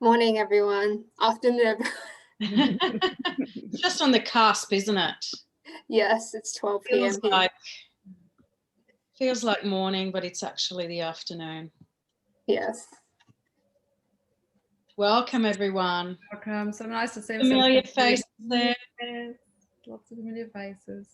Morning, everyone. Afternoon, Just on the cusp, isn't it? Yes, it's 12 p.m. here. Feels like morning, but it's actually the afternoon. Yes. Welcome, everyone. Welcome. So nice to see Familiar faces there. Lots of familiar faces.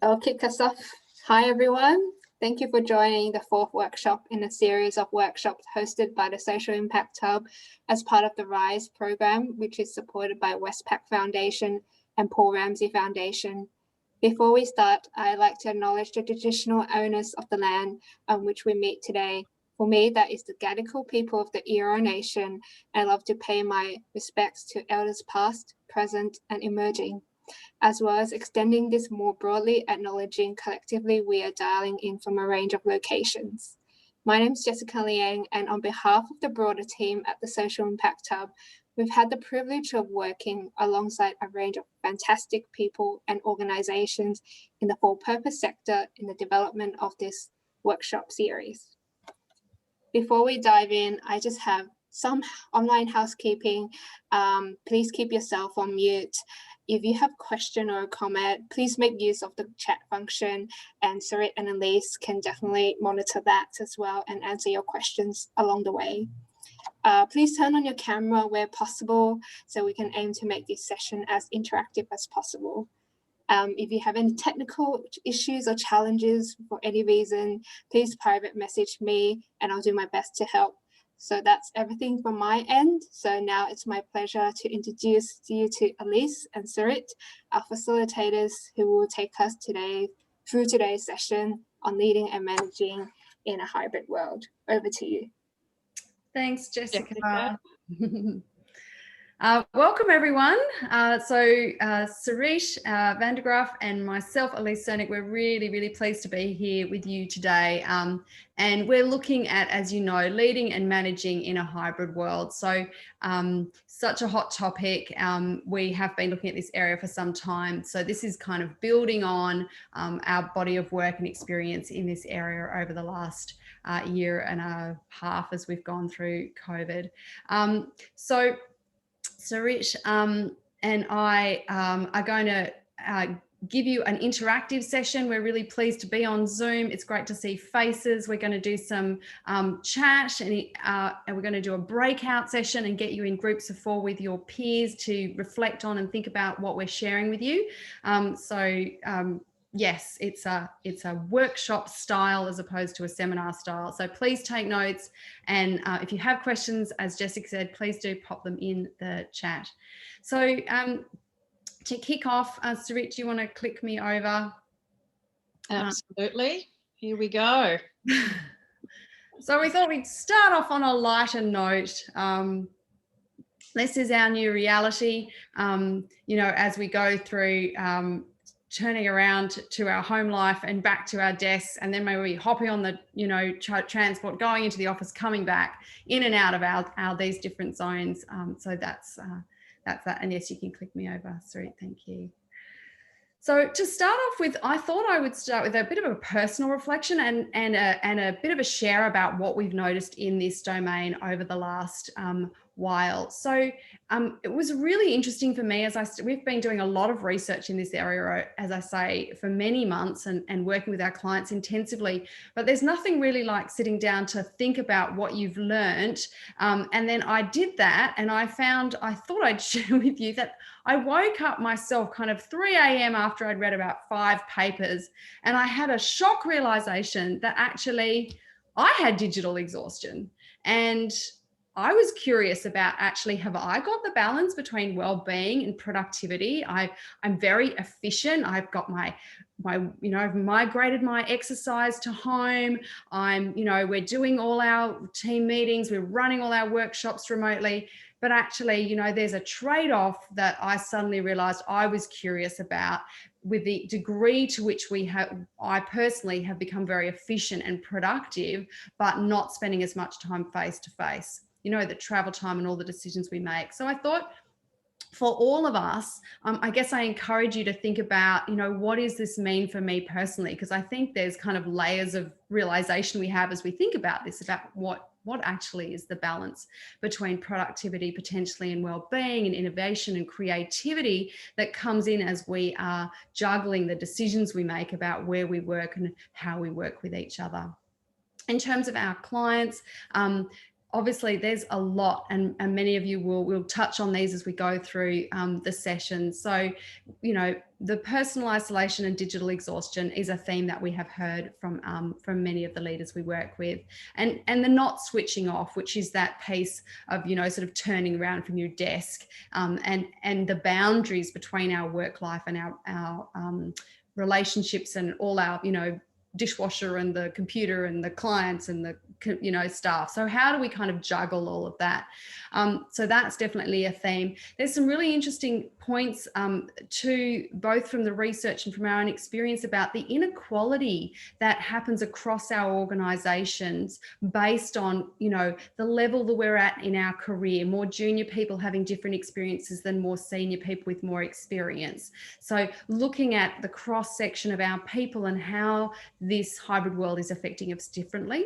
I'll kick us off. Hi, everyone. Thank you for joining the fourth workshop in a series of workshops hosted by the Social Impact Hub as part of the RISE program, which is supported by Westpac Foundation and Paul Ramsey Foundation. Before we start, I'd like to acknowledge the traditional owners of the land on which we meet today. For me, that is the Gadigal people of the Eora Nation. I love to pay my respects to elders past, present, and emerging, as well as extending this more broadly, acknowledging collectively we are dialing in from a range of locations. My name is Jessica Liang, and on behalf of the broader team at the Social Impact Hub, we've had the privilege of working alongside a range of fantastic people and organisations in the for-purpose sector in the development of this workshop series. Before we dive in, I just have some online housekeeping. Please keep yourself on mute. If you have a question or a comment, please make use of the chat function, and Sarit and Elise can definitely monitor that as well and answer your questions along the way. Please turn on your camera where possible so we can aim to make this session as interactive as possible. If you have any technical issues or challenges for any reason, please private message me and I'll do my best to help. So that's everything from my end. So now it's my pleasure to introduce you to Elise and Sarit, our facilitators, who will take us through today's session on leading and managing in a hybrid world. Over to you. Thanks, Jessica. Welcome, everyone. Sarit van der Graaf and myself, Elise Cernick, we're really pleased to be here with you today. And we're looking at, as you know, leading and managing in a hybrid world. So such a hot topic. We have been looking at this area for some time. So this is kind of building on our body of work and experience in this area over the last year and a half as we've gone through COVID. Sarit and I are going to give you an interactive session. We're really pleased to be on Zoom. It's great to see faces. We're going to do some chat and we're going to do a breakout session and get you in groups of 4 with your peers to reflect on and think about what we're sharing with you. Yes, it's a workshop style as opposed to a seminar style. So please take notes. And if you have questions, as Jessica said, please do pop them in the chat. So to kick off, Sarit, do you want to click me over? Absolutely. Here we go. So we thought we'd start off on a lighter note. This is our new reality, as we go through turning around to our home life and back to our desks, and then maybe hopping on the transport, going into the office, coming back in and out of our these different zones. So that's that. And yes, you can click me over, Sarit. Thank you. So to start off with, I thought I would start with a bit of a personal reflection and a bit of a share about what we've noticed in this domain over the last while. So it was really interesting for me we've been doing a lot of research in this area, as I say, for many months and working with our clients intensively, but there's nothing really like sitting down to think about what you've learned. And then I did that, and I thought I'd share with you that I woke up myself kind of 3 a.m. after I'd read about 5 papers, and I had a shock realization that actually I had digital exhaustion. And I was curious about actually, have I got the balance between well-being and productivity? I'm very efficient. I've got I've migrated my exercise to home. We're doing all our team meetings. We're running all our workshops remotely. But actually, there's a trade-off that I suddenly realized I was curious about, with the degree to which I personally have become very efficient and productive, but not spending as much time face-to-face. The travel time and all the decisions we make. So I thought, for all of us, I guess I encourage you to think about, what does this mean for me personally? Because I think there's kind of layers of realization we have as we think about this, about what what actually is the balance between productivity potentially and well-being and innovation and creativity that comes in as we are juggling the decisions we make about where we work and how we work with each other. In terms of our clients, obviously there's a lot, and many of you will touch on these as we go through the session. So, you know, the personal isolation and digital exhaustion is a theme that we have heard from many of the leaders we work with, and the not switching off, which is that piece of, you know, sort of turning around from your desk, and the boundaries between our work life and our relationships and all our, you know, dishwasher and the computer and the clients and the, you know, staff. So how do we kind of juggle all of that? So that's definitely a theme. There's some really interesting points to both from the research and from our own experience about the inequality that happens across our organizations based on, you know, the level that we're at in our career, more junior people having different experiences than more senior people with more experience. So looking at the cross section of our people and how this hybrid world is affecting us differently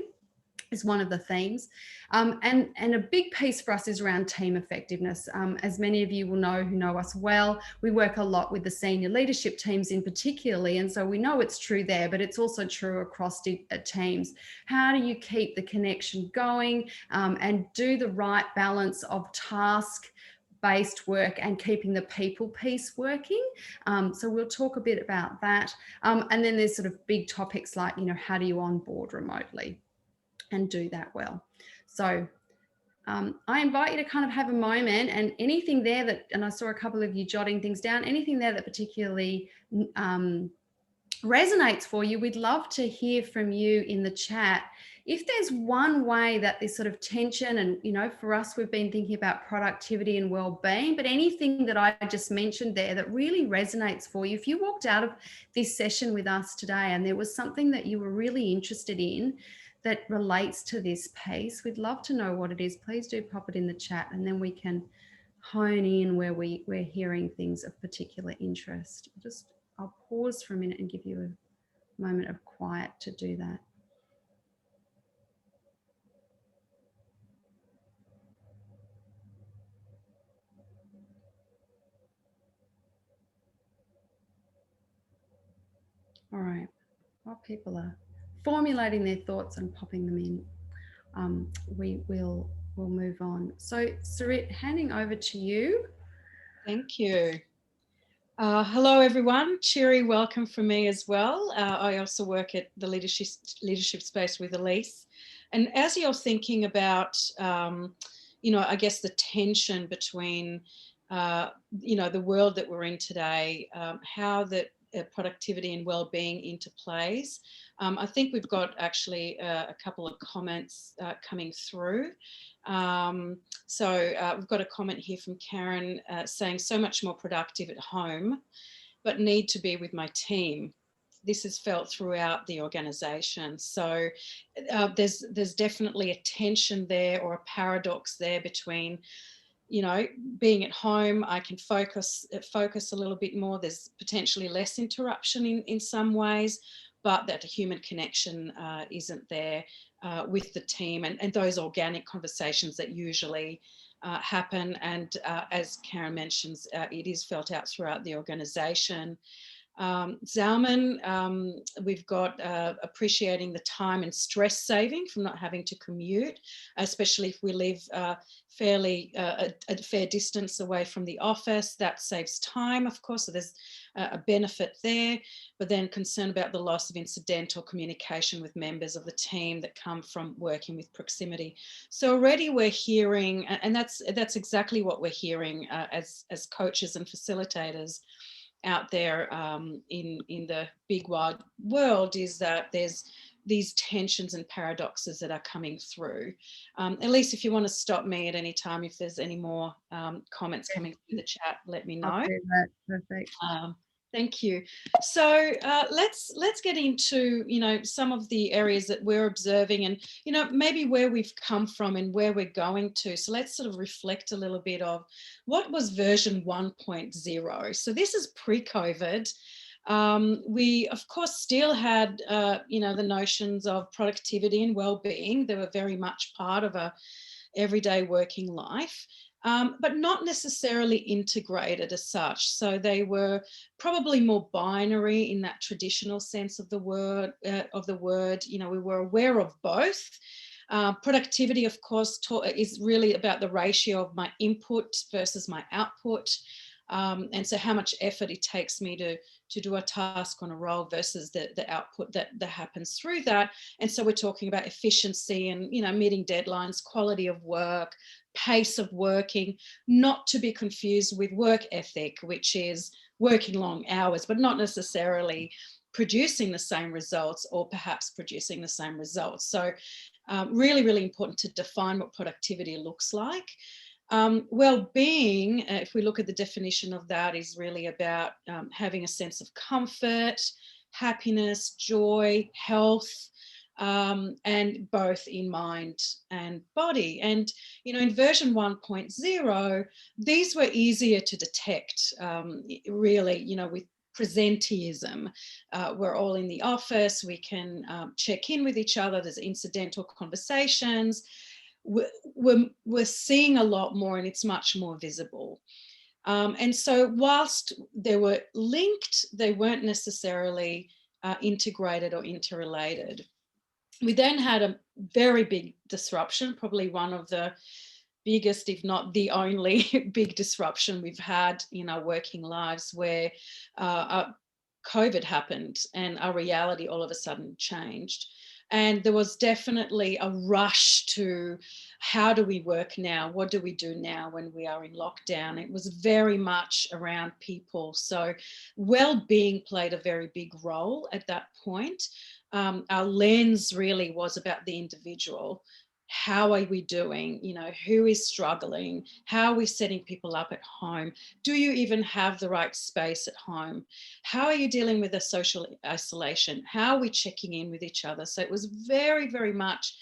is one of the themes. And a big piece for us is around team effectiveness. As many of you will know who know us well, we work a lot with the senior leadership teams in particularly, and so we know it's true there, but it's also true across teams. How do you keep the connection going and do the right balance of task-based work and keeping the people piece working? So we'll talk a bit about that. And then there's sort of big topics like, you know, how do you onboard remotely and do that well? So I invite you to kind of have a moment, and anything there that, and I saw a couple of you jotting things down, anything there that particularly resonates for you, we'd love to hear from you in the chat. If there's one way that this sort of tension, and, you know, for us, we've been thinking about productivity and well-being, but anything that I just mentioned there that really resonates for you, if you walked out of this session with us today and there was something that you were really interested in that relates to this piece, we'd love to know what it is. Please do pop it in the chat, and then we can hone in where we're hearing things of particular interest. I'll pause for a minute and give you a moment of quiet to do that. All right, while people are formulating their thoughts and popping them in, we'll move on. So Sarit, handing over to you. Thank you. Hello, everyone. Cheery welcome from me as well. I also work at the leadership space with Elise. And as you're thinking about, you know, I guess the tension between, you know, the world that we're in today, how that productivity and well-being interplays. I think we've got actually a couple of comments coming through. So we've got a comment here from Karen saying, so much more productive at home, but need to be with my team. This is felt throughout the organisation. So there's definitely a tension there, or a paradox there between, you know, being at home, I can focus a little bit more. There's potentially less interruption in some ways, but that human connection isn't there with the team, and those organic conversations that usually happen. And as Karen mentions, it is felt out throughout the organisation. Zalman, we've got appreciating the time and stress saving from not having to commute, especially if we live fairly a fair distance away from the office. That saves time, of course, so there's a benefit there, but then concern about the loss of incidental communication with members of the team that come from working with proximity. So already we're hearing, and that's exactly what we're hearing as coaches and facilitators out there in the big wide world, is that there's these tensions and paradoxes that are coming through. At least if you want to stop me at any time, if there's any more comments coming through the chat, let me know. I'll do that. Perfect. Thank you. So let's get into, you know, some of the areas that we're observing, and, you know, maybe where we've come from and where we're going to. So let's sort of reflect a little bit of what was version 1.0. So this is pre-COVID. We, of course, still had, the notions of productivity and well-being. They were very much part of a everyday working life, but not necessarily integrated as such. So they were probably more binary in that traditional sense of the word. We were aware of both. Productivity, of course, is really about the ratio of my input versus my output. And so how much effort it takes me to do a task on a role versus the output that happens through that. And so we're talking about efficiency and, meeting deadlines, quality of work, pace of working, not to be confused with work ethic, which is working long hours, but not necessarily producing the same results, or perhaps producing the same results. So really, really important to define what productivity looks like. Well-being, if we look at the definition of that, is really about having a sense of comfort, happiness, joy, health, and both in mind and body. And, in version 1.0, these were easier to detect, really, with presenteeism. We're all in the office, we can check in with each other, there's incidental conversations. We're seeing a lot more, and it's much more visible. And so whilst they were linked, they weren't necessarily integrated or interrelated. We then had a very big disruption, probably one of the biggest, if not the only big disruption we've had in our working lives, where COVID happened and our reality all of a sudden changed. And there was definitely a rush to, how do we work now? What do we do now when we are in lockdown? It was very much around people. So well-being played a very big role at that point. Our lens really was about the individual. How are we doing? Who is struggling? How are we setting people up at home? Do you even have the right space at home? How are you dealing with the social isolation? How are we checking in with each other? So it was very, very much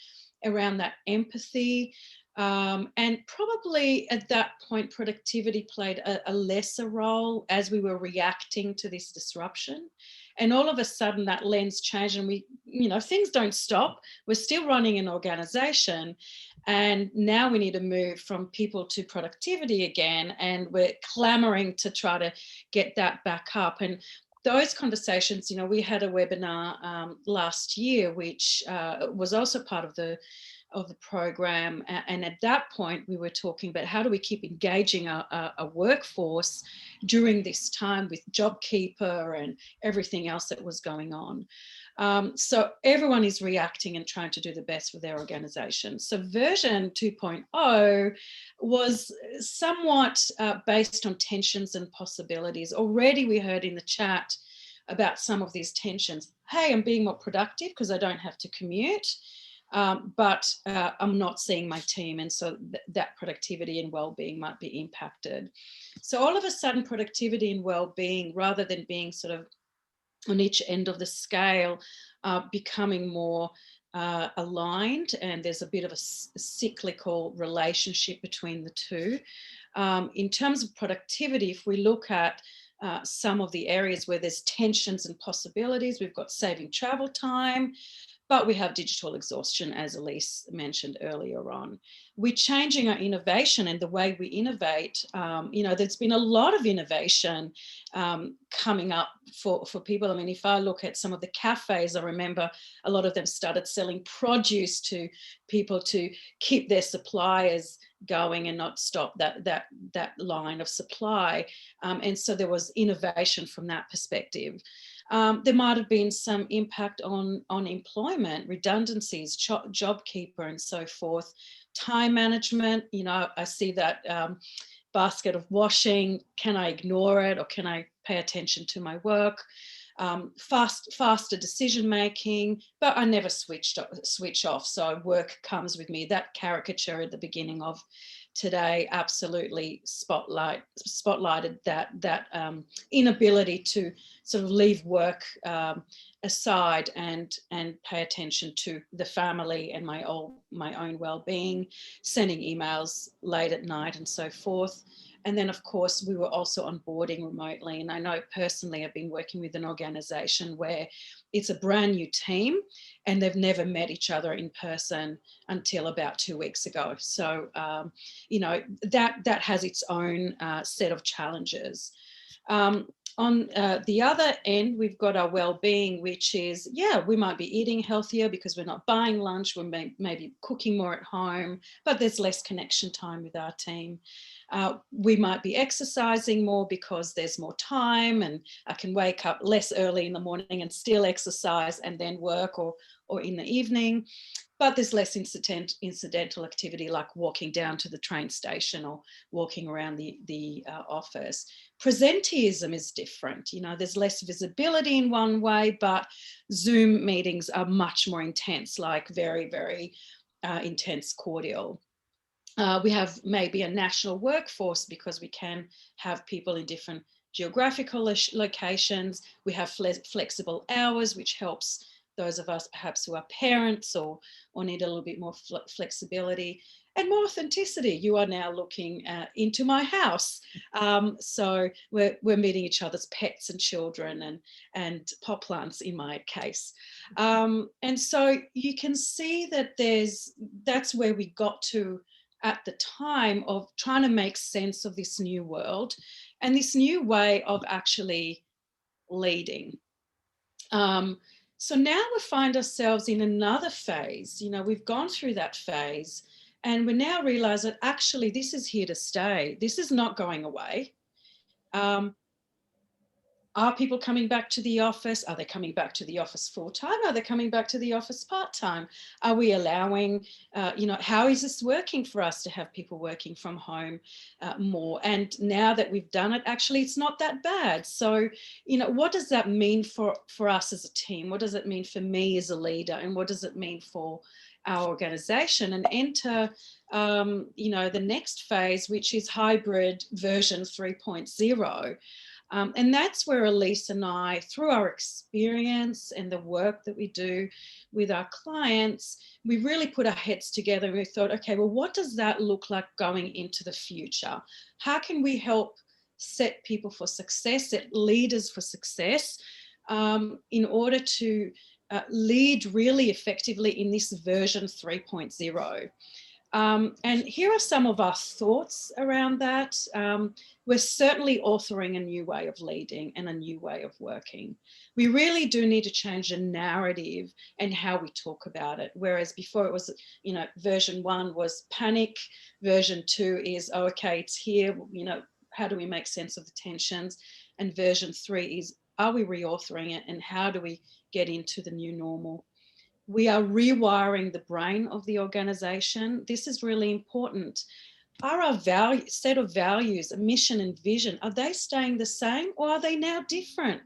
around that empathy. And probably at that point, productivity played a lesser role as we were reacting to this disruption. And all of a sudden that lens changed, and we, things don't stop. We're still running an organization. And now we need to move from people to productivity again. And we're clamoring to try to get that back up. And those conversations, we had a webinar last year, which was also part of the program. And at that point, we were talking about how do we keep engaging a workforce during this time with JobKeeper and everything else that was going on. So everyone is reacting and trying to do the best for their organization. So version 2.0 was somewhat based on tensions and possibilities. Already we heard in the chat about some of these tensions. Hey, I'm being more productive because I don't have to commute. But I'm not seeing my team, and so that productivity and well-being might be impacted. So all of a sudden, productivity and well-being, rather than being sort of on each end of the scale, becoming more aligned, and there's a bit of a cyclical relationship between the two. In terms of productivity, if we look at some of the areas where there's tensions and possibilities, we've got saving travel time, but we have digital exhaustion, as Elise mentioned earlier on. We're changing our innovation and the way we innovate. There's been a lot of innovation coming up for people. I mean, if I look at some of the cafes, I remember a lot of them started selling produce to people to keep their suppliers going and not stop that line of supply. And so there was innovation from that perspective. There might have been some impact on employment, redundancies, JobKeeper and so forth. Time management, I see that basket of washing. Can I ignore it, or can I pay attention to my work? Faster decision making, but I never switch off. So work comes with me. That caricature at the beginning of today absolutely spotlighted that inability to sort of leave work aside and pay attention to the family and my own well-being, sending emails late at night and so forth. And then, of course, we were also onboarding remotely. And I know personally I've been working with an organisation where it's a brand new team and they've never met each other in person until about 2 weeks ago. So, you know, that has its own set of challenges. On the other end, we've got our well-being, which is, yeah, we might be eating healthier because we're not buying lunch, we're maybe cooking more at home, but there's less connection time with our team. We might be exercising more because there's more time and I can wake up less early in the morning and still exercise and then work or in the evening. But there's less incidental activity like walking down to the train station or walking around the office. Presenteeism is different. You know, there's less visibility in one way, but Zoom meetings are much more intense, like very, very intense, cordial. We have maybe a national workforce because we can have people in different geographical locations. We have flexible hours, which helps those of us perhaps who are parents or need a little bit more flexibility and more authenticity. You are now looking into my house. So we're meeting each other's pets and children and pot plants in my case. And so you can see that that's where we got to at the time of trying to make sense of this new world and this new way of actually leading. So now we find ourselves in another phase. You know, we've gone through that phase and we now realize that actually this is here to stay. This is not going away. Are people coming back to the office? Are they coming back to the office full time? Are they coming back to the office part time? Are we allowing, you know, how is this working for us to have people working from home more? And now that we've done it, actually, it's not that bad. So, you know, what does that mean for us as a team? What does it mean for me as a leader? And what does it mean for our organization? And enter, you know, the next phase, which is hybrid version 3.0. And that's where Elise and I, through our experience and the work that we do with our clients, we really put our heads together and we thought, okay, well, what does that look like going into the future? How can we help set people for success, set leaders for success in order to lead really effectively in this version 3.0? And here are some of our thoughts around that. We're certainly authoring a new way of leading and a new way of working. We really do need to change the narrative and how we talk about it. Whereas before it was, you know, version 1 was panic. Version 2 is, oh, okay, it's here. You know, how do we make sense of the tensions? And version 3 is, are we reauthoring it? And how do we get into the new normal? We are rewiring the brain of the organization. This is really important. Are our set of values, a mission and vision, are they staying the same or are they now different?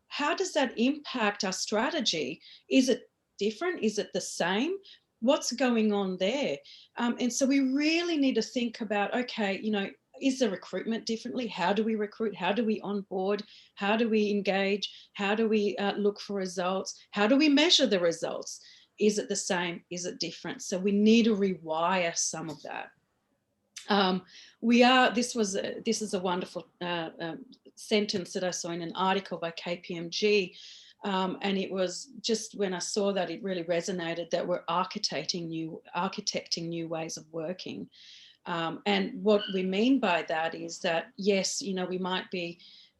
How does that impact our strategy? Is it different? Is it the same? What's going on there? And so we really need to think about, okay, you know, is the recruitment differently? How do we recruit? How do we onboard? How do we engage? How do we look for results? How do we measure the results? Is it the same? Is it different? So we need to rewire some of that. This is a wonderful sentence that I saw in an article by KPMG. And it was just when I saw that, it really resonated that we're architecting new ways of working. And what we mean by that is that, yes, you know, we might be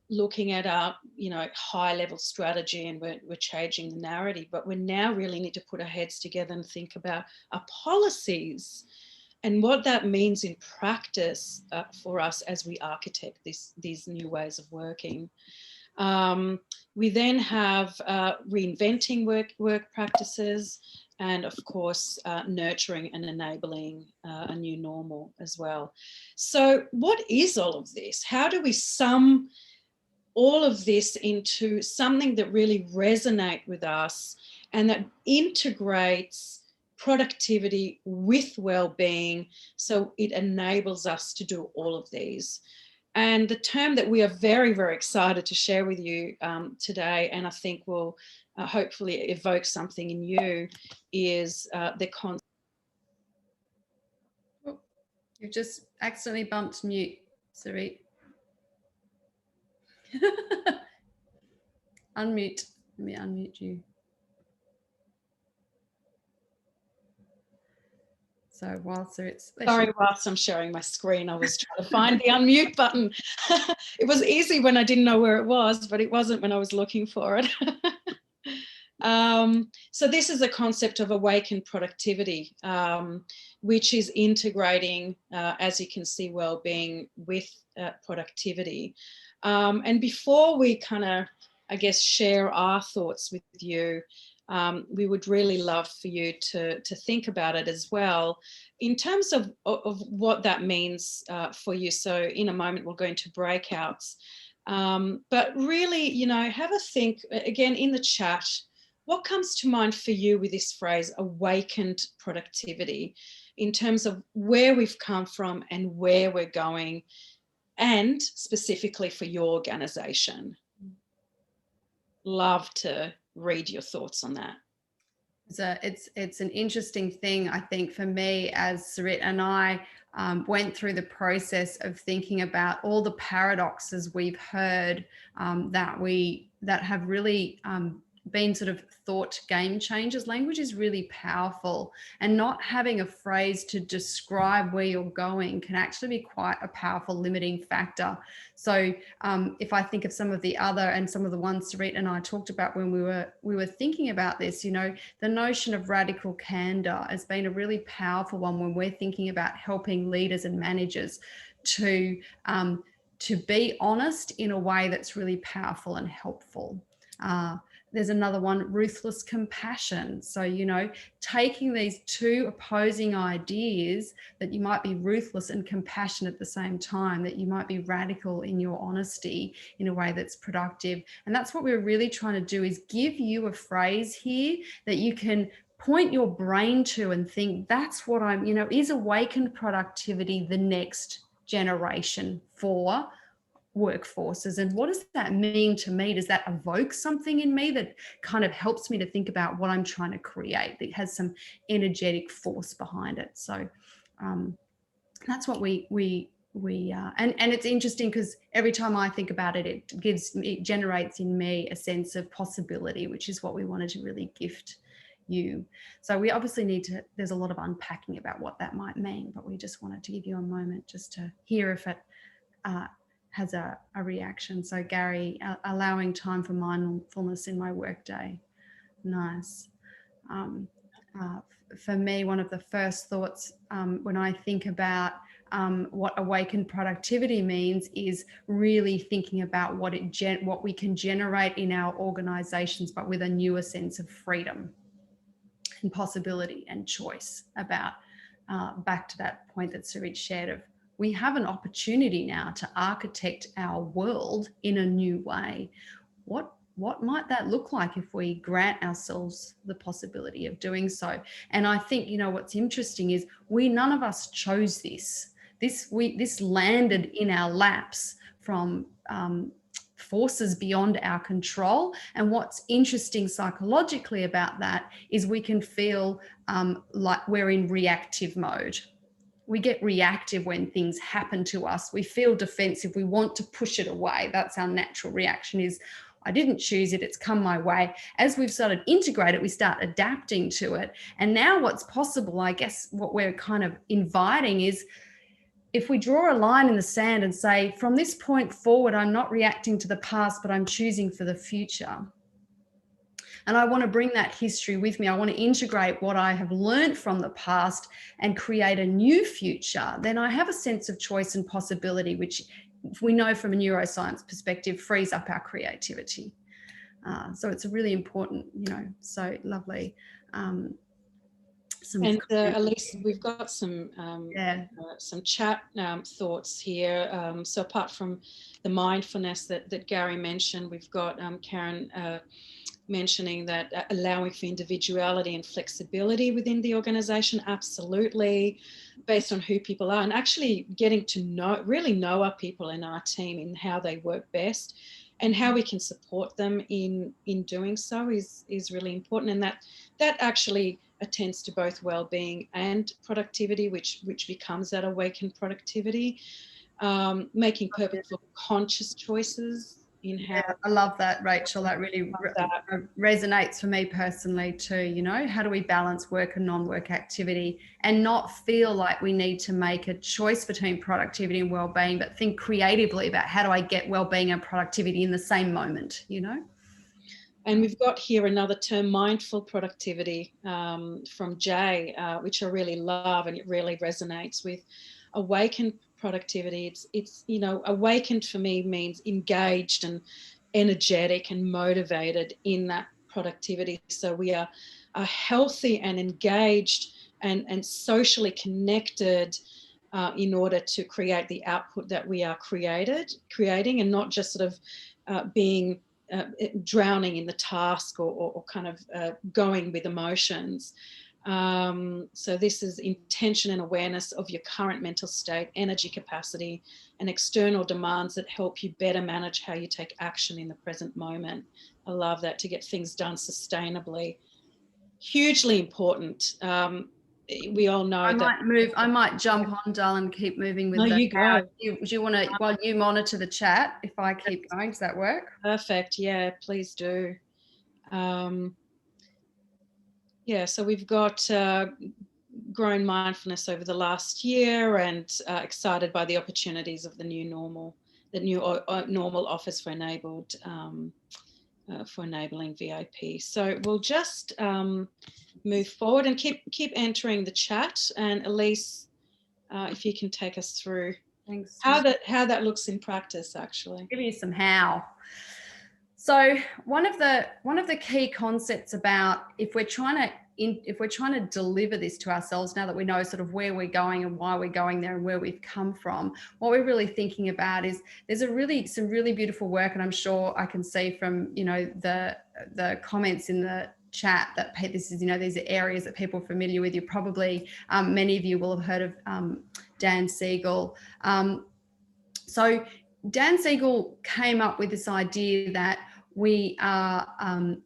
looking at our, you know, high level strategy and we're changing the narrative, but we now really need to put our heads together and think about our policies and what that means in practice for us as we architect these new ways of working. We then have reinventing work practices and, of course, nurturing and enabling a new normal as well. So what is all of this? How do we sum all of this into something that really resonates with us and that integrates productivity with well-being, so it enables us to do all of these. And the term that we are very, very excited to share with you today, and I think will hopefully evoke something in you, is the concept. Oh, you've just accidentally bumped mute, Sarit. Unmute. Let me unmute you. So whilst it's... Sorry, whilst I'm sharing my screen, I was trying to find the unmute button. It was easy when I didn't know where it was, but it wasn't when I was looking for it. So this is a concept of awakened productivity, which is integrating, as you can see, well-being with productivity. And before we kind of, I guess, share our thoughts with you, we would really love for you to think about it as well in terms of what that means for you. So in a moment, we'll go into breakouts. But really, you know, have a think, again, in the chat, what comes to mind for you with this phrase, awakened productivity, in terms of where we've come from and where we're going, and specifically for your organization? Love to read your thoughts on that. It's an interesting thing, I think, for me, as Sarit and I went through the process of thinking about all the paradoxes we've heard that have really been sort of thought game changers. Language is really powerful, and not having a phrase to describe where you're going can actually be quite a powerful limiting factor. So if I think of some of the other and some of the ones Sarit and I talked about when we were thinking about this, you know, the notion of radical candor has been a really powerful one when we're thinking about helping leaders and managers to be honest in a way that's really powerful and helpful. There's another one, ruthless compassion. So, you know, taking these two opposing ideas, that you might be ruthless and compassionate at the same time, that you might be radical in your honesty in a way that's productive. And that's what we're really trying to do, is give you a phrase here that you can point your brain to and think, that's what I'm, you know, is awakened productivity the next generation for workforces, and what does that mean to me? Does that evoke something in me that kind of helps me to think about what I'm trying to create, that has some energetic force behind it? So that's what we and it's interesting because every time I think about it, it generates in me a sense of possibility, which is what we wanted to really gift you. So we obviously need to, there's a lot of unpacking about what that might mean, but we just wanted to give you a moment just to hear if it has a reaction. So Gary, allowing time for mindfulness in my workday. Nice. For me, one of the first thoughts when I think about what awakened productivity means is really thinking about what we can generate in our organizations, but with a newer sense of freedom and possibility and choice. About back to that point that Sarit shared of, we have an opportunity now to architect our world in a new way. What might that look like if we grant ourselves the possibility of doing so? And I think, you know, what's interesting is none of us chose this. This landed in our laps from forces beyond our control. And what's interesting psychologically about that is we can feel like we're in reactive mode. We get reactive when things happen to us. We feel defensive. We want to push it away. That's our natural reaction, is I didn't choose it, it's come my way. As we've started to integrate it, we start adapting to it. And now what's possible, I guess what we're kind of inviting is, if we draw a line in the sand and say, from this point forward, I'm not reacting to the past, but I'm choosing for the future. And I want to bring that history with me. I want to integrate what I have learned from the past and create a new future. Then I have a sense of choice and possibility, which we know from a neuroscience perspective frees up our creativity. So it's a really important, you know, so lovely. Elise, we've got some chat thoughts here. So apart from the mindfulness that Gary mentioned, we've got Karen mentioning that allowing for individuality and flexibility within the organisation, absolutely, based on who people are, and actually getting to really know our people in our team and how they work best, and how we can support them in doing so is really important. And that actually attends to both well-being and productivity, which becomes that awakened productivity. Making purposeful, conscious choices in how. Yeah, I love that, Rachel. That really resonates for me personally too. You know, how do we balance work and non-work activity and not feel like we need to make a choice between productivity and well-being, but think creatively about how do I get well-being and productivity in the same moment, you know? And we've got here another term, mindful productivity, from Jay, which I really love, and it really resonates with awakened productivity. It's you know, awakened for me means engaged and energetic and motivated in that productivity. So we are healthy and engaged and socially connected in order to create the output that we are creating, and not just sort of being drowning in the task or kind of going with emotions. So this is intention and awareness of your current mental state, energy capacity, and external demands that help you better manage how you take action in the present moment. I love that, to get things done sustainably. Hugely important. We all know I might jump on, darling, and keep moving with No, that. you go. Do you want to, while you monitor the chat, if I keep going, does that work? Perfect. Yeah, please do. Yeah, so we've got grown mindfulness over the last year, and excited by the opportunities of the new normal, normal offers for enabling VIP. So we'll just move forward and keep entering the chat. And Elise, if you can take us through Thanks. how that looks in practice, actually. Give you some how. So one of the key concepts about if we're trying to deliver this to ourselves, now that we know sort of where we're going and why we're going there and where we've come from, what we're really thinking about is there's some really beautiful work, and I'm sure I can see from, you know, the comments in the chat that this is, you know, these are areas that people are familiar with. You probably, many of you will have heard of Dan Siegel. So Dan Siegel came up with this idea that we kind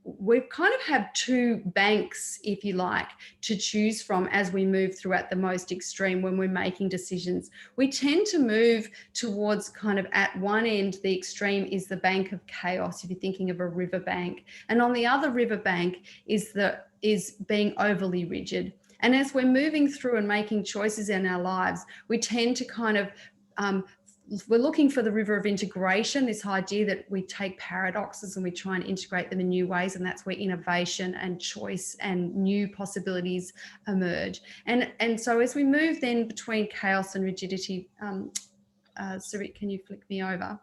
of have two banks, if you like, to choose from as we move throughout the most extreme when we're making decisions. We tend to move towards kind of, at one end, the extreme is the bank of chaos, if you're thinking of a river bank. And on the other river bank is being overly rigid. And as we're moving through and making choices in our lives, we tend to kind of we're looking for the river of integration, this idea that we take paradoxes and we try and integrate them in new ways, and that's where innovation and choice and new possibilities emerge. And so as we move then between chaos and rigidity, Sarit, can you flick me over?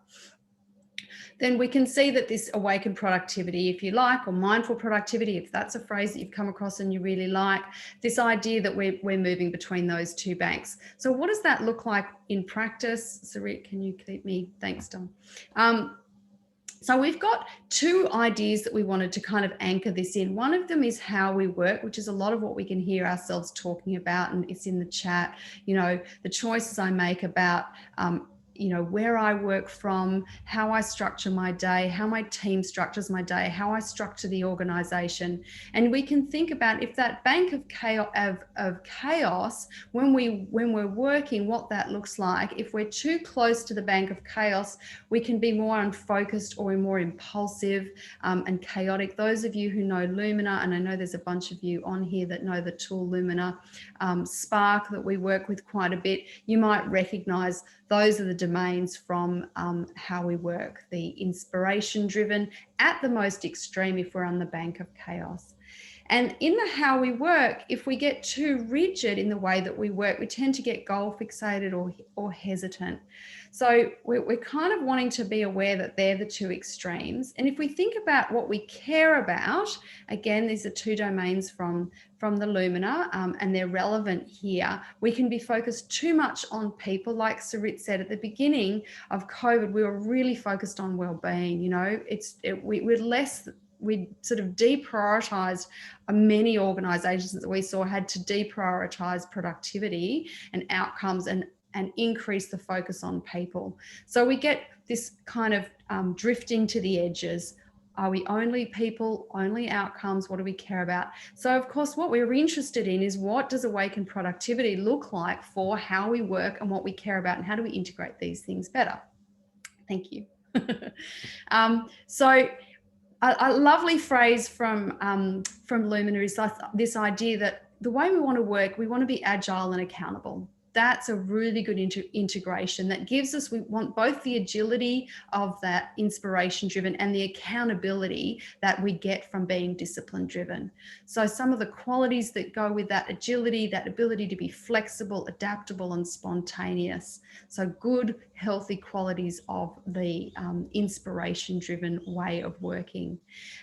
Then we can see that this awakened productivity, if you like, or mindful productivity, if that's a phrase that you've come across and you really like, this idea that we're moving between those two banks. So what does that look like in practice? Sarit, can you keep me? Thanks, Dom. So we've got two ideas that we wanted to kind of anchor this in. One of them is how we work, which is a lot of what we can hear ourselves talking about, and it's in the chat, you know, the choices I make about you know, where I work from, how I structure my day, how my team structures my day, how I structure the organization. And we can think about if that bank of chaos, when we're working, what that looks like. If we're too close to the bank of chaos, we can be more unfocused or more impulsive and chaotic. Those of you who know Lumina, and I know there's a bunch of you on here that know the tool Lumina, Spark, that we work with quite a bit, you might recognize those are the domains from how we work, the inspiration driven at the most extreme if we're on the bank of chaos. And in the how we work, if we get too rigid in the way that we work, we tend to get goal fixated or hesitant. So we're kind of wanting to be aware that they're the two extremes. And if we think about what we care about, again, these are two domains from the Lumina, and they're relevant here. We can be focused too much on people. Like Sarit said at the beginning of COVID, we were really focused on well-being. You know, we're less sort of deprioritized. Many organizations that we saw had to deprioritize productivity and outcomes and increase the focus on people. So we get this kind of drifting to the edges. Are we only people, only outcomes? What do we care about? So, of course, what we're interested in is, what does awakened productivity look like for how we work and what we care about, and how do we integrate these things better? Thank you. So a lovely phrase from Lumina is this idea that the way we want to work, we want to be agile and accountable. That's a really good integration that gives us, we want both the agility of that inspiration driven and the accountability that we get from being discipline driven. So some of the qualities that go with that agility, that ability to be flexible, adaptable and spontaneous. So good, healthy qualities of the inspiration driven way of working.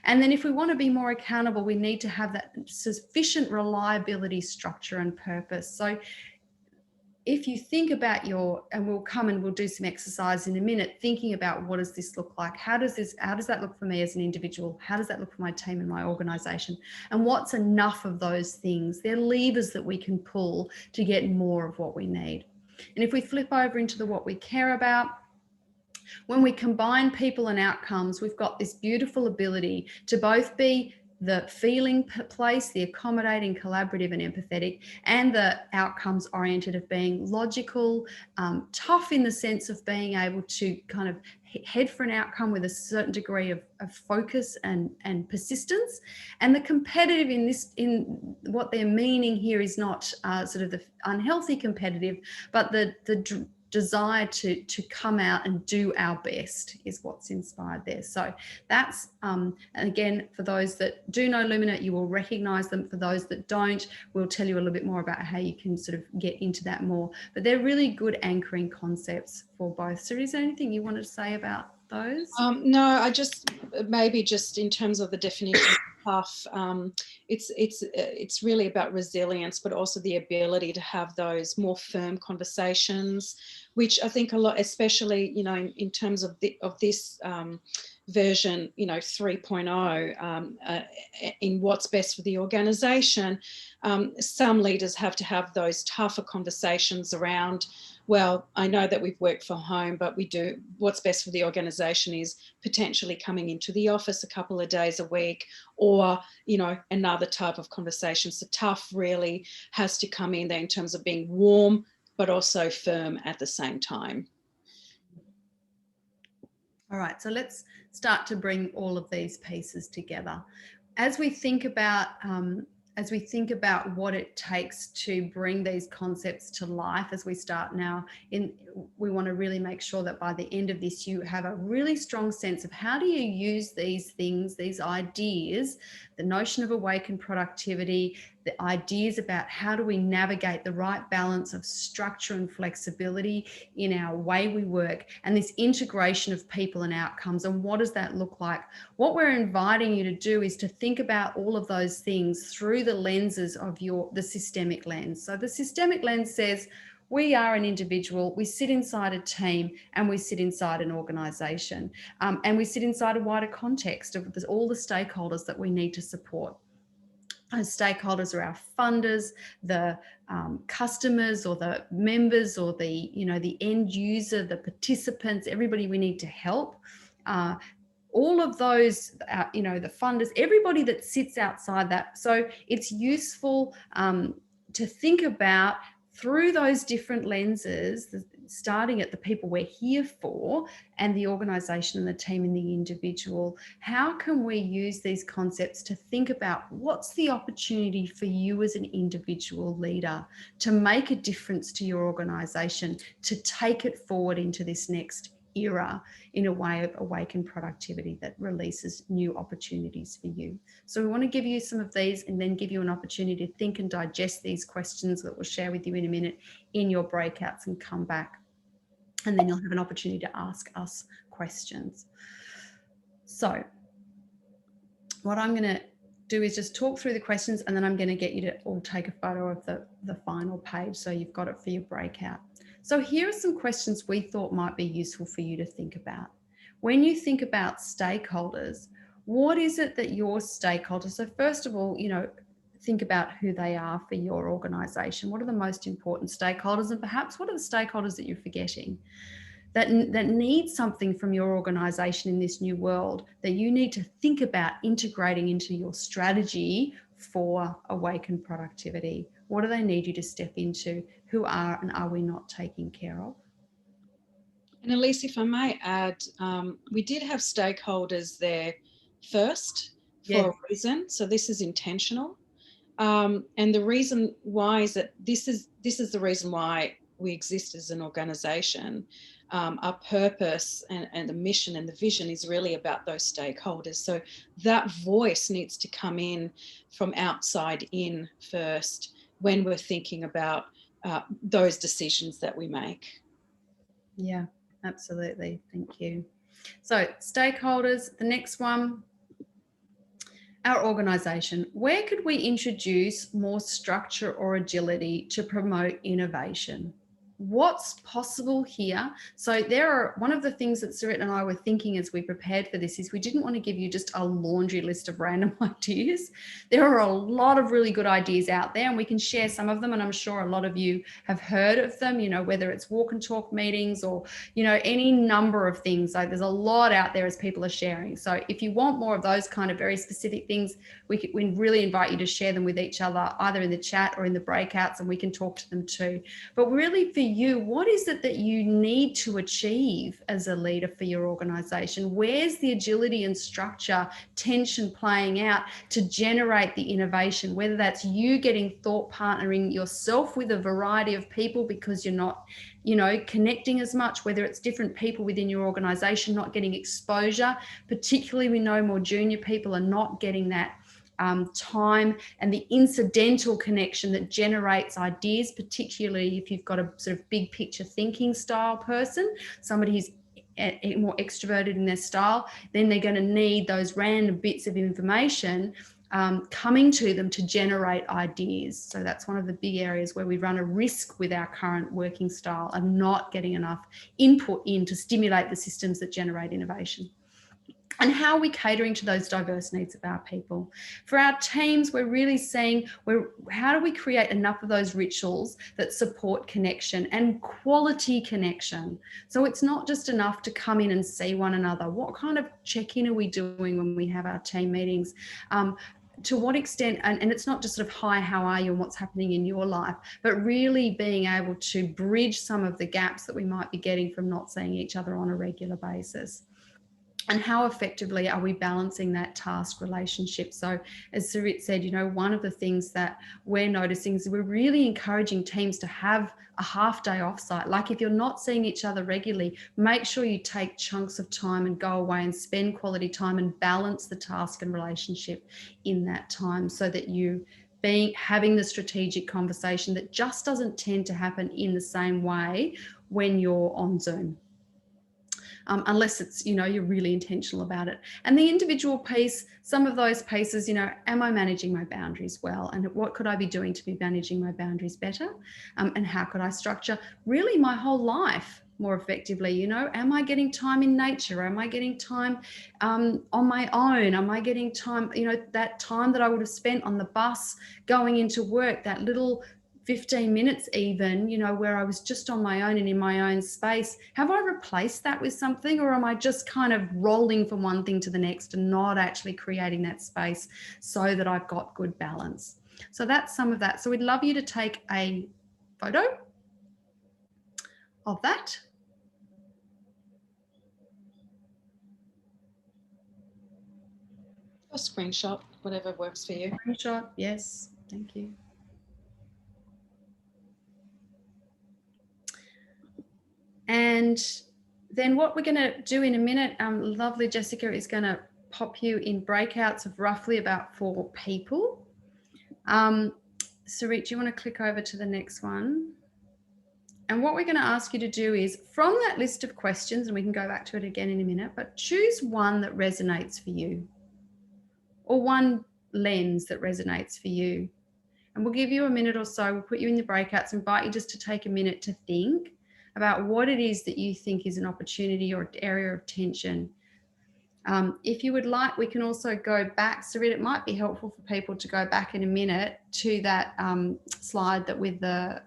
And then if we want to be more accountable, we need to have that sufficient reliability, structure and purpose. So if you think about and we'll come and we'll do some exercise in a minute, thinking about what does this look like? How does that look for me as an individual? How does that look for my team and my organization? And what's enough of those things? They're levers that we can pull to get more of what we need. And if we flip over into what we care about, when we combine people and outcomes, we've got this beautiful ability to both be the feeling place, the accommodating, collaborative and empathetic, and the outcomes oriented of being logical, tough in the sense of being able to kind of head for an outcome with a certain degree of focus and persistence. And the competitive in what they're meaning here is not sort of the unhealthy competitive, but the desire to come out and do our best is what's inspired there. So that's, and again, for those that do know Lumina, you will recognize them. For those that don't, we'll tell you a little bit more about how you can sort of get into that more. But they're really good anchoring concepts for both. So is there anything you wanted to say about those? No, I just, maybe just in terms of the definition of tough, it's really about resilience, but also the ability to have those more firm conversations, which I think a lot, especially, you know, in terms of this version, you know, 3.0, in what's best for the organization, some leaders have to have those tougher conversations around, well, I know that we've worked from home, but what's best for the organization is potentially coming into the office a couple of days a week, or, you know, another type of conversation. So tough really has to come in there in terms of being warm, but also firm at the same time. All right, so let's start to bring all of these pieces together. As we think about what it takes to bring these concepts to life, as we start now, we want to really make sure that by the end of this, you have a really strong sense of how do you use these things, these ideas, the notion of awakened productivity, the ideas about how do we navigate the right balance of structure and flexibility in our way we work, and this integration of people and outcomes, and what does that look like? What we're inviting you to do is to think about all of those things through the lenses of the systemic lens. So the systemic lens says, we are an individual, we sit inside a team, and we sit inside an organisation, and we sit inside a wider context of all the stakeholders that we need to support. Those stakeholders are our funders, the customers or the members or the end user, the participants, everybody we need to help. All of those, the funders, everybody that sits outside that. So it's useful to think about through those different lenses, starting at the people we're here for and the organisation and the team and the individual. How can we use these concepts to think about what's the opportunity for you as an individual leader to make a difference to your organisation, to take it forward into this next era in a way of awakened productivity that releases new opportunities for you. So we want to give you some of these and then give you an opportunity to think and digest these questions that we'll share with you in a minute in your breakouts and come back. And then you'll have an opportunity to ask us questions. So what I'm going to do is just talk through the questions, and then I'm going to get you to all take a photo of the final page so you've got it for your breakout. So here are some questions we thought might be useful for you to think about. When you think about stakeholders, What is it that your stakeholders, so first of all, think about who they are for your organization. What are the most important stakeholders, and perhaps what are the stakeholders that you're forgetting that need something from your organization in this new world that you need to think about integrating into your strategy for awakened productivity? What do they need you to step into? Who are and are we not taking care of? And Elise, if I may add, we did have stakeholders there first for a reason. So this is intentional. And the reason why is that this is the reason why we exist as an organization. Our purpose and the mission and the vision is really about those stakeholders. So that voice needs to come in from outside in first when we're thinking about those decisions that we make. Yeah, absolutely. Thank you. So stakeholders, the next one, our organisation. Where could we introduce more structure or agility to promote innovation? What's possible here? So one of the things that Sarit and I were thinking as we prepared for this is we didn't want to give you just a laundry list of random ideas. There are a lot of really good ideas out there, and we can share some of them, and I'm sure a lot of you have heard of them, whether it's walk and talk meetings or, any number of things. So there's a lot out there as people are sharing. So if you want more of those kind of very specific things, we really invite you to share them with each other, either in the chat or in the breakouts, and we can talk to them too. But really for you, what is it that you need to achieve as a leader for your organization? Where's the agility and structure tension playing out to generate the innovation, whether that's you getting thought partnering yourself with a variety of people because you're not connecting as much, whether it's different people within your organization not getting exposure, particularly we know more junior people are not getting that time and the incidental connection that generates ideas, particularly if you've got a sort of big picture thinking style person, somebody who's more extroverted in their style, then they're going to need those random bits of information coming to them to generate ideas. So that's one of the big areas where we run a risk with our current working style of not getting enough input in to stimulate the systems that generate innovation. And how are we catering to those diverse needs of our people? For our teams, we're really saying, how do we create enough of those rituals that support connection and quality connection? So it's not just enough to come in and see one another. What kind of check-in are we doing when we have our team meetings? To what extent, and it's not just sort of, hi, how are you, and what's happening in your life, but really being able to bridge some of the gaps that we might be getting from not seeing each other on a regular basis. And how effectively are we balancing that task relationship? So as Sarit said, one of the things that we're noticing is we're really encouraging teams to have a half day offsite. Like if you're not seeing each other regularly, make sure you take chunks of time and go away and spend quality time and balance the task and relationship in that time so that you having the strategic conversation that just doesn't tend to happen in the same way when you're on Zoom. Unless it's, you're really intentional about it. And the individual piece, some of those pieces, am I managing my boundaries well? And what could I be doing to be managing my boundaries better? And how could I structure really my whole life more effectively? Am I getting time in nature? Am I getting time on my own? Am I getting time, that time that I would have spent on the bus going into work, that little 15 minutes even, where I was just on my own and in my own space, have I replaced that with something, or am I just kind of rolling from one thing to the next and not actually creating that space so that I've got good balance? So that's some of that. So we'd love you to take a photo of that. A screenshot, whatever works for you. Screenshot, yes, thank you. And then what we're going to do in a minute, lovely Jessica is going to pop you in breakouts of roughly about 4 people. Sarit, do you want to click over to the next one? And what we're going to ask you to do is, from that list of questions, and we can go back to it again in a minute, but choose one that resonates for you, or one lens that resonates for you. And we'll give you a minute or so, we'll put you in the breakouts, invite you just to take a minute to think about what it is that you think is an opportunity or area of tension. If you would like, we can also go back. Sarit, it might be helpful for people to go back in a minute to that slide that with the,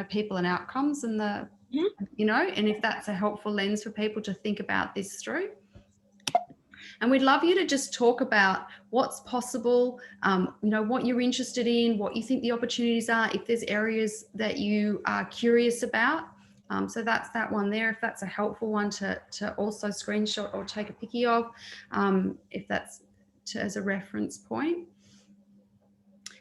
people and outcomes and the, and if that's a helpful lens for people to think about this through. And we'd love you to just talk about what's possible, what you're interested in, what you think the opportunities are, if there's areas that you are curious about. So that's that one there, if that's a helpful one to also screenshot or take a picky of, if that's as a reference point.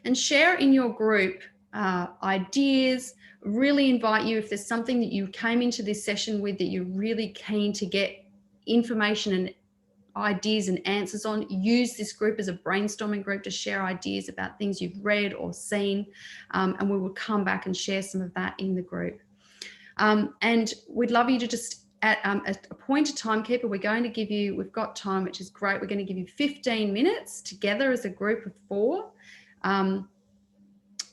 And share in your group ideas. Really invite you, if there's something that you came into this session with that you're really keen to get information and ideas and answers on, use this group as a brainstorming group to share ideas about things you've read or seen, and we will come back and share some of that in the group. And we'd love you to just appoint a timekeeper. We're going to give you, we've got time, which is great. We're going to give you 15 minutes together as a group of 4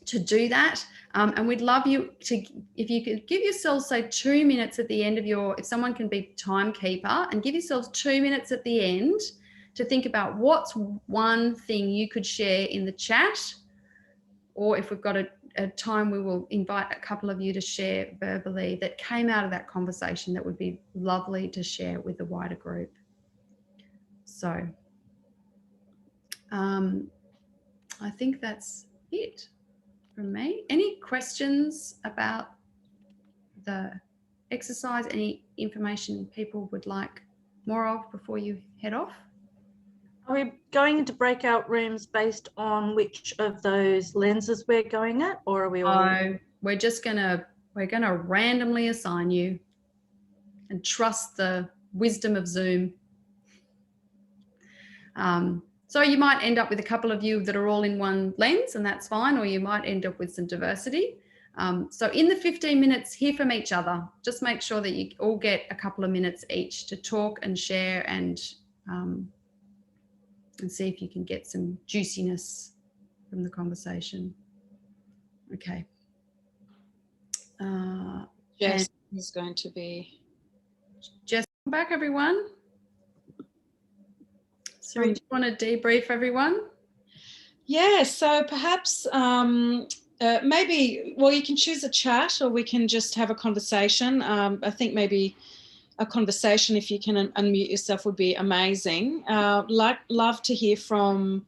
to do that. And we'd love you to, if you could give yourselves, say, 2 minutes at the end of if someone can be timekeeper, and give yourselves 2 minutes at the end to think about what's one thing you could share in the chat, or if we've got a time, we will invite a couple of you to share verbally that came out of that conversation that would be lovely to share with the wider group. So I think that's it from me. Any questions about the exercise? Any information people would like more of before you head off? Are we going into breakout rooms based on which of those lenses we're going at, or are we all? No, we're gonna randomly assign you and trust the wisdom of Zoom. So you might end up with a couple of you that are all in one lens, and that's fine, or you might end up with some diversity. So in the 15 minutes, hear from each other. Just make sure that you all get a couple of minutes each to talk and share and see if you can get some juiciness from the conversation. Okay. Jess is going to be. Jess, welcome back, everyone. So do you want to debrief everyone? Yeah, so perhaps maybe, well, you can choose a chat or we can just have a conversation. I think maybe a conversation, if you can unmute yourself, would be amazing. Love to hear from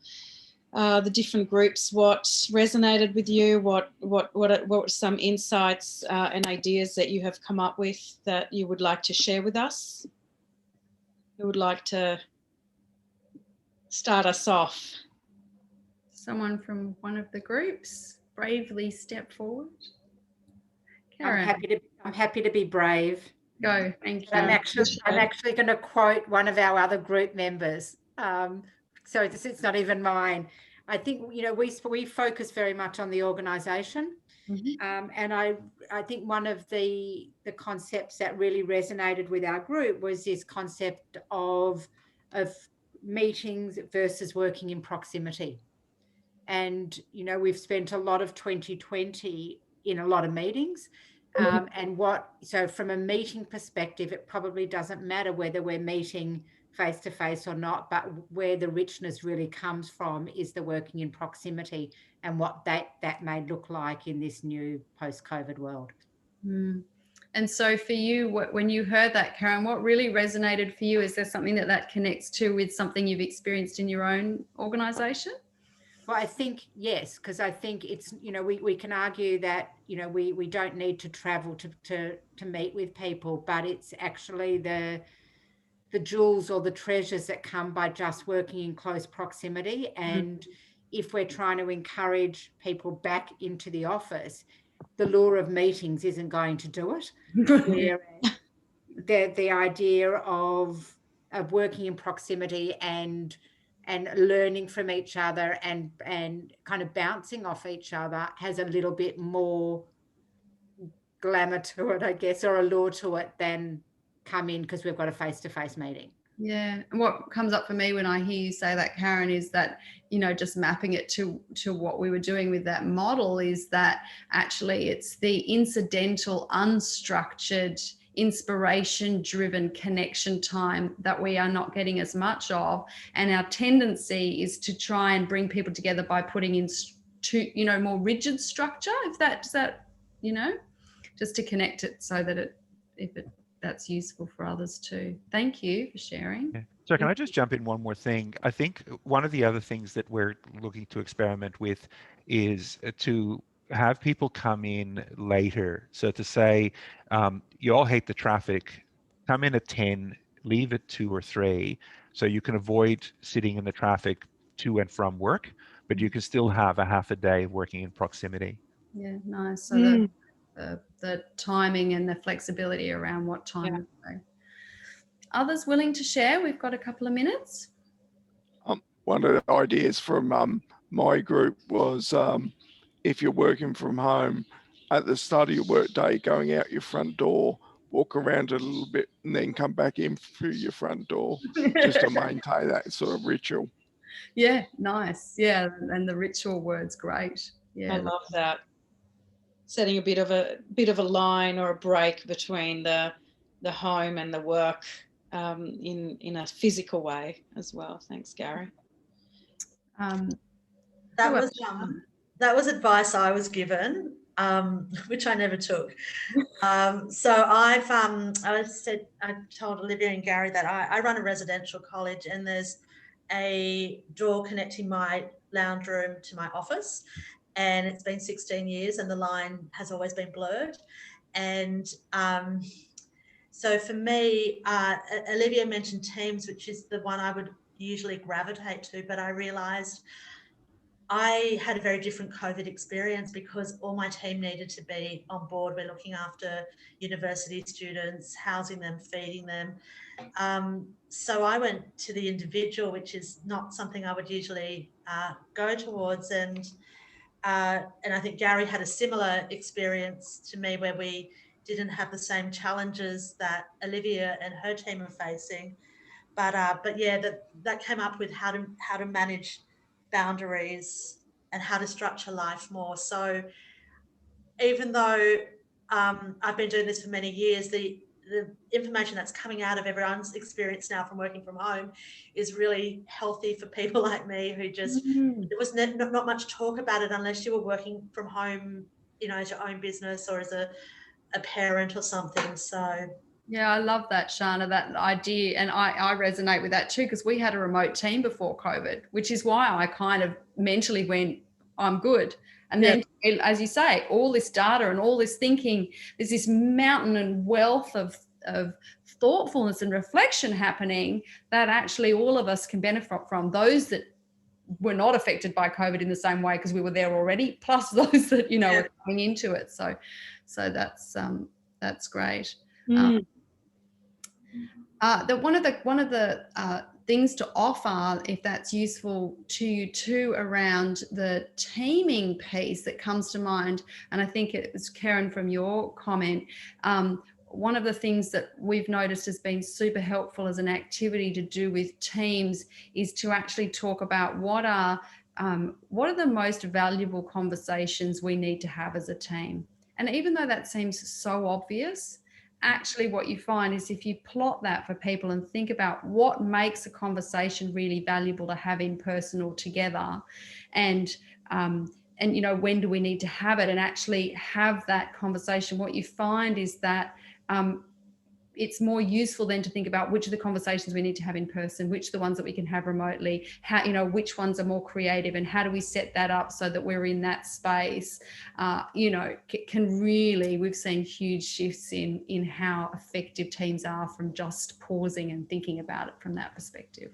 the different groups, what resonated with you, what were some insights and ideas that you have come up with that you would like to share with us? Who would like to start us off? Someone from one of the groups bravely step forward. Karen. I'm happy to be brave. Go, thank you. I'm actually going to quote one of our other group members. So it's not even mine. I think, we focus very much on the organisation. Mm-hmm. And I think one of the concepts that really resonated with our group was this concept of meetings versus working in proximity. And, we've spent a lot of 2020 in a lot of meetings. So from a meeting perspective, it probably doesn't matter whether we're meeting face to face or not, but where the richness really comes from is the working in proximity and what that may look like in this new post-COVID world. Mm. And so for you, when you heard that, Karen, what really resonated for you? Is there something that connects to with something you've experienced in your own organisation? Well, I think, yes, because I think it's, we can argue that, we don't need to travel to meet with people, but it's actually the jewels or the treasures that come by just working in close proximity. And if we're trying to encourage people back into the office, the lure of meetings isn't going to do it. The idea of working in proximity and learning from each other and kind of bouncing off each other has a little bit more glamour to it, I guess, or allure to it than come in because we've got a face-to-face meeting. Yeah. And what comes up for me when I hear you say that, Karen, is that, just mapping it to what we were doing with that model is that actually it's the incidental, unstructured inspiration-driven connection time that we are not getting as much of. And our tendency is to try and bring people together by putting in more rigid structure, does that, just to connect it so that that's useful for others too. Thank you for sharing. Yeah. So can I just jump in one more thing? I think one of the other things that we're looking to experiment with is to have people come in later. So to say, you all hate the traffic, come in at 10, leave at 2 or 3, so you can avoid sitting in the traffic to and from work, but you can still have a half a day working in proximity. Yeah, nice. So the timing and the flexibility around what time. Yeah. Others willing to share? We've got a couple of minutes. One of the ideas from my group was if you're working from home, at the start of your work day, going out your front door, walk around a little bit and then come back in through your front door just to maintain that sort of ritual. Yeah, nice. Yeah, and the ritual word's great. Yeah, I love that. Setting a bit of a line or a break between the home and the work in a physical way as well. Thanks, Gary. That was advice I was given, which I never took. So I told Olivia and Gary that I run a residential college, and there's a door connecting my lounge room to my office, and it's been 16 years and the line has always been blurred. And so for me, Olivia mentioned Teams, which is the one I would usually gravitate to, but I realised I had a very different COVID experience because all my team needed to be on board. We're looking after university students, housing them, feeding them. So I went to the individual, which is not something I would usually go towards. And I think Gary had a similar experience to me where we didn't have the same challenges that Olivia and her team are facing. But yeah, that came up with how to manage boundaries and how to structure life more. So even though I've been doing this for many years, the information that's coming out of everyone's experience now from working from home is really healthy for people like me who just, there was not much talk about it unless you were working from home, as your own business or as a parent or something. So yeah, I love that, Shana, that idea. And I resonate with that too, because we had a remote team before COVID, which is why I kind of mentally went, I'm good. And then, as you say, all this data and all this thinking, there's this mountain and wealth of thoughtfulness and reflection happening that actually all of us can benefit from. Those that were not affected by COVID in the same way because we were there already, plus those that, are coming into it. So that's great. One of the things to offer, if that's useful to you too, around the teaming piece that comes to mind, and I think it was Karen from your comment, one of the things that we've noticed has been super helpful as an activity to do with teams is to actually talk about what are the most valuable conversations we need to have as a team. And even though that seems so obvious, actually what you find is if you plot that for people and think about what makes a conversation really valuable to have in person or together, and when do we need to have it and actually have that conversation, what you find is that it's more useful then to think about which of the conversations we need to have in person, which are the ones that we can have remotely, how, which ones are more creative, and how do we set that up so that we're in that space, can really, we've seen huge shifts in how effective teams are from just pausing and thinking about it from that perspective.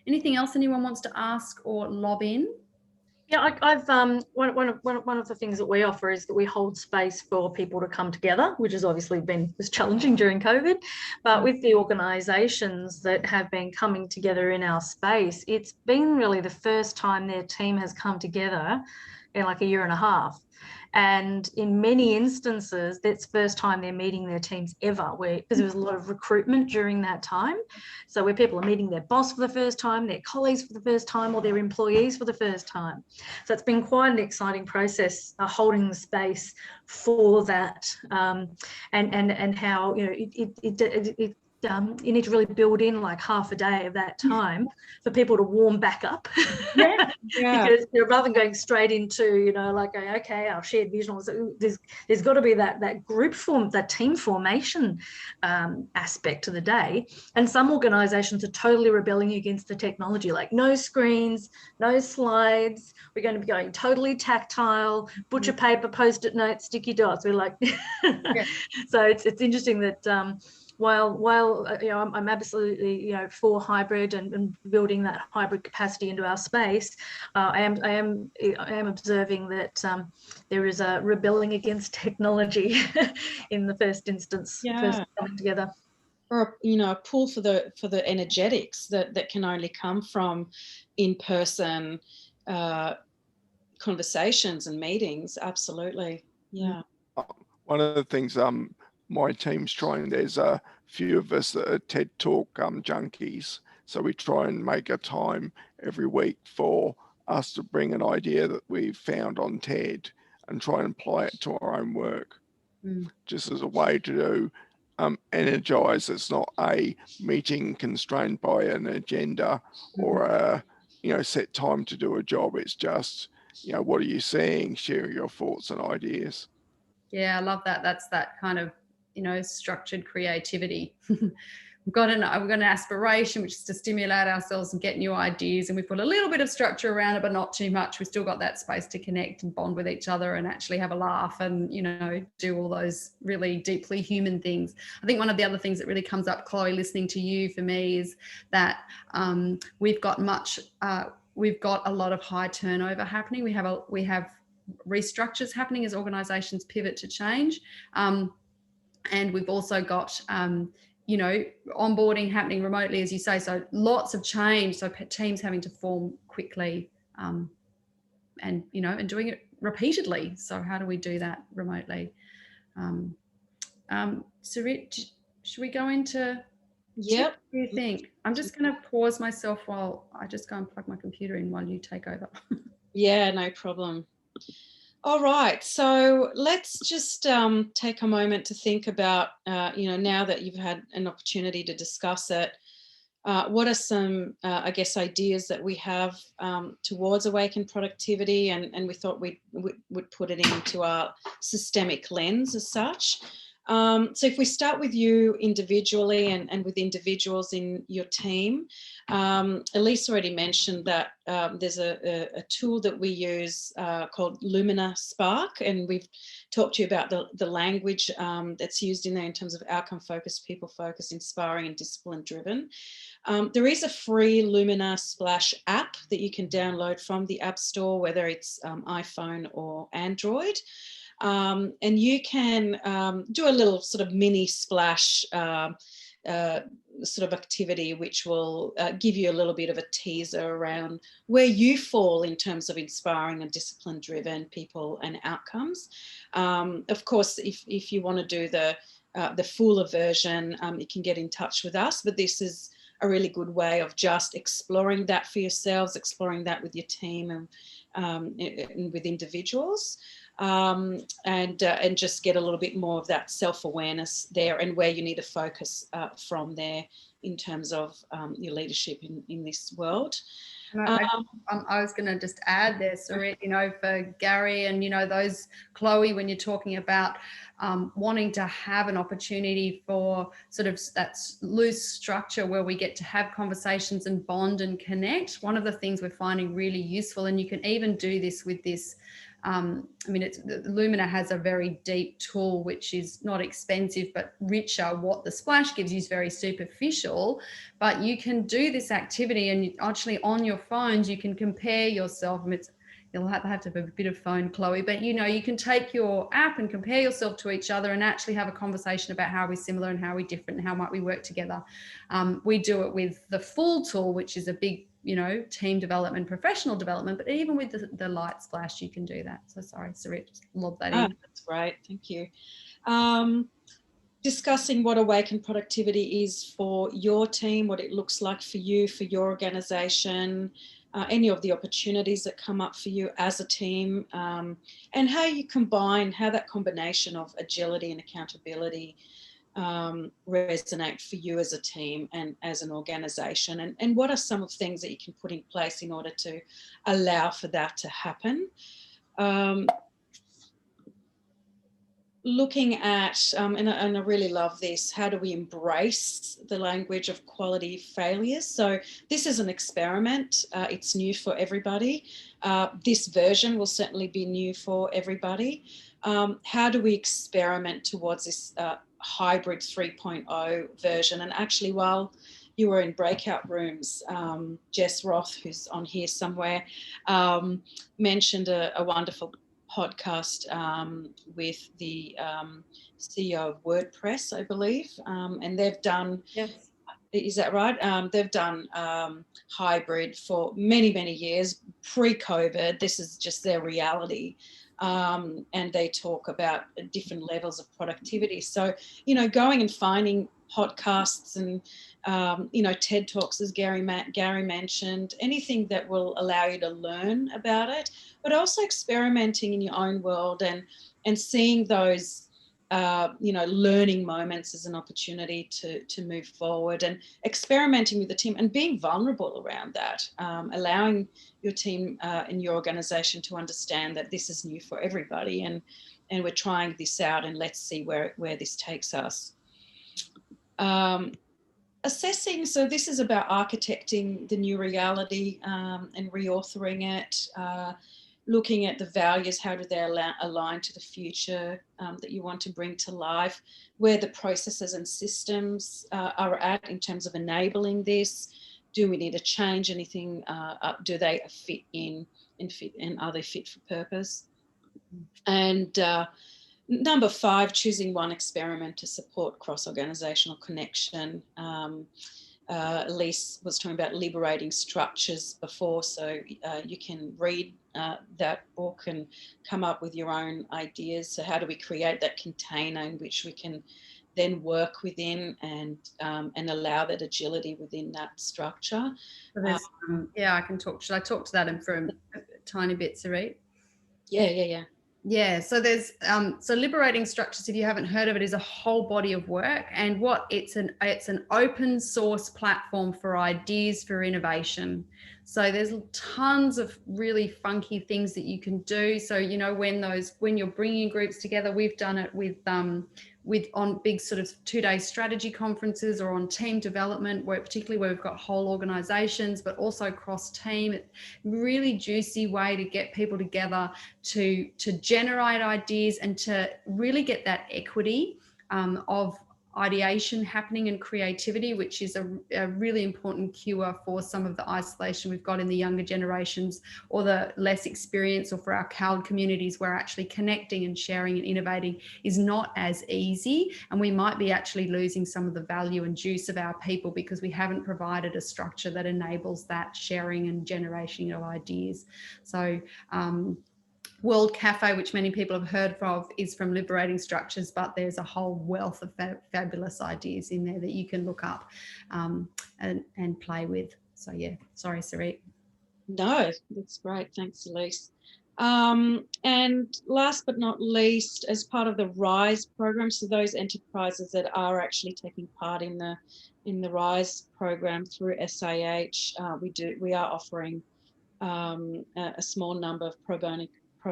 Anything else anyone wants to ask or lob in? Yeah, I've one of the things that we offer is that we hold space for people to come together, which has obviously was challenging during COVID. But with the organisations that have been coming together in our space, it's been really the first time their team has come together in like a year and a half. And in many instances, that's the first time they're meeting their teams ever, because there was a lot of recruitment during that time. So where people are meeting their boss for the first time, their colleagues for the first time, or their employees for the first time. So it's been quite an exciting process, holding the space for that, and how, you know, you need to really build in like half a day of that time for people to warm back up. Yeah. Because, you know, rather than going straight into, you know, like, okay, our shared vision, there's got to be that group form, that team formation aspect to the day. And some organizations are totally rebelling against the technology, like no screens, no slides, we're going to be going totally tactile, butcher paper, post-it notes, sticky dots. We're like, so it's interesting that while you know, I'm absolutely, you know, for hybrid and building that hybrid capacity into our space, I am observing that there is a rebelling against technology in the first instance, first coming together. Or, you know, a pull for the energetics that can only come from in-person conversations and meetings. Absolutely. Yeah. One of the things my team's trying, there's a few of us that are TED Talk junkies, so we try and make a time every week for us to bring an idea that we've found on TED and try and apply it to our own work, just as a way to do energize. It's not a meeting constrained by an agenda or a, you know, set time to do a job. It's just, you know, what are you seeing? Share your thoughts and ideas. Yeah, I love that. That's that kind of, you know, structured creativity. We've got an aspiration, which is to stimulate ourselves and get new ideas, and we put a little bit of structure around it, but not too much. We've still got that space to connect and bond with each other and actually have a laugh and, you know, do all those really deeply human things. I think one of the other things that really comes up, Chloe, listening to you for me, is that we've got a lot of high turnover happening. We have restructures happening as organizations pivot to change. And we've also got, you know, onboarding happening remotely, as you say, so lots of change. So teams having to form quickly and, you know, and doing it repeatedly. So how do we do that remotely? Sarit, should we go into... Yep. What do you think? I'm just going to pause myself while I just go and plug my computer in while you take over. Yeah, no problem. All right, so let's just take a moment to think about, you know, now that you've had an opportunity to discuss it, what are some, I guess, ideas that we have towards awakened productivity, and we thought we would put it into our systemic lens as such. So if we start with you individually and with individuals in your team, Elise already mentioned that there's a tool that we use called Lumina Spark, and we've talked to you about the language that's used in there in terms of outcome-focused, people-focused, inspiring and discipline-driven. There is a free Lumina Splash app that you can download from the App Store, whether it's iPhone or Android. And you can do a little sort of mini splash sort of activity, which will give you a little bit of a teaser around where you fall in terms of inspiring and discipline-driven people and outcomes. Of course, if you want to do the fuller version, you can get in touch with us, but this is a really good way of just exploring that for yourselves, exploring that with your team and with individuals. And just get a little bit more of that self-awareness there and where you need to focus from there in terms of your leadership in this world. I was going to just add there, Sarit, you know, for Gary and, you know, those, Chloe, when you're talking about wanting to have an opportunity for sort of that loose structure where we get to have conversations and bond and connect, one of the things we're finding really useful, and you can even do this with this, I mean, Lumina has a very deep tool, which is not expensive, but richer. What the Splash gives you is very superficial, but you can do this activity and actually on your phones, you can compare yourself. And you'll have to have a bit of phone, Chloe, but you know, you can take your app and compare yourself to each other and actually have a conversation about how we're similar and how we're different and how might we work together. We do it with the full tool, which is a big you know, team development, professional development, but even with the light splash, you can do that. So sorry, Sarit, just lob that in. That's great. Thank you. Discussing what awakened productivity is for your team, what it looks like for you, for your organisation, any of the opportunities that come up for you as a team, and how you combine, how that combination of agility and accountability resonate for you as a team and as an organisation, and what are some of the things that you can put in place in order to allow for that to happen. Looking at, and I really love this, how do we embrace the language of quality failures? So this is an experiment. It's new for everybody. This version will certainly be new for everybody. How do we experiment towards this hybrid 3.0 version? And actually, while you were in breakout rooms, Jess Roth, who's on here somewhere, mentioned a wonderful podcast with the CEO of WordPress, I believe, and they've done, Yes. Is that right? They've done hybrid for many, many years, pre-COVID. This is just their reality. And they talk about different levels of productivity. So, you know, going and finding podcasts and, you know, TED Talks, as Gary mentioned, anything that will allow you to learn about it, but also experimenting in your own world and seeing those, you know, learning moments as an opportunity to move forward, and experimenting with the team and being vulnerable around that, allowing your team and your organisation to understand that this is new for everybody, and we're trying this out, and let's see where this takes us. Assessing, so this is about architecting the new reality and reauthoring it, looking at the values, how do they align to the future that you want to bring to life, where the processes and systems are at in terms of enabling this. Do we need to change anything? Do they fit in and are they fit for purpose? And number 5, choosing one experiment to support cross-organisational connection. Elise was talking about liberating structures before, so you can read that book and come up with your own ideas. So how do we create that container in which we can then work within and allow that agility within that structure? So yeah, I can talk. Should I talk to that in for a tiny bit, Sarit? Yeah. Yeah, so there's so liberating structures, if you haven't heard of it, is a whole body of work, and what it's an open source platform for ideas for innovation. So there's tons of really funky things that you can do. So, you know, when you're bringing groups together, we've done it with on big sort of 2-day strategy conferences, or on team development, particularly where we've got whole organizations, but also cross team. Really juicy way to get people together to generate ideas and to really get that equity of ideation happening and creativity, which is a really important cure for some of the isolation we've got in the younger generations, or the less experienced, or for our CALD communities, where actually connecting and sharing and innovating is not as easy, and we might be actually losing some of the value and juice of our people because we haven't provided a structure that enables that sharing and generation of ideas. So World Cafe, which many people have heard of, is from Liberating Structures, but there's a whole wealth of fabulous ideas in there that you can look up and play with. So yeah, sorry, Sarit. No, that's great. Thanks, Elise. And last but not least, as part of the RISE program, so those enterprises that are actually taking part in the RISE program through SAH, we are offering a small number of pro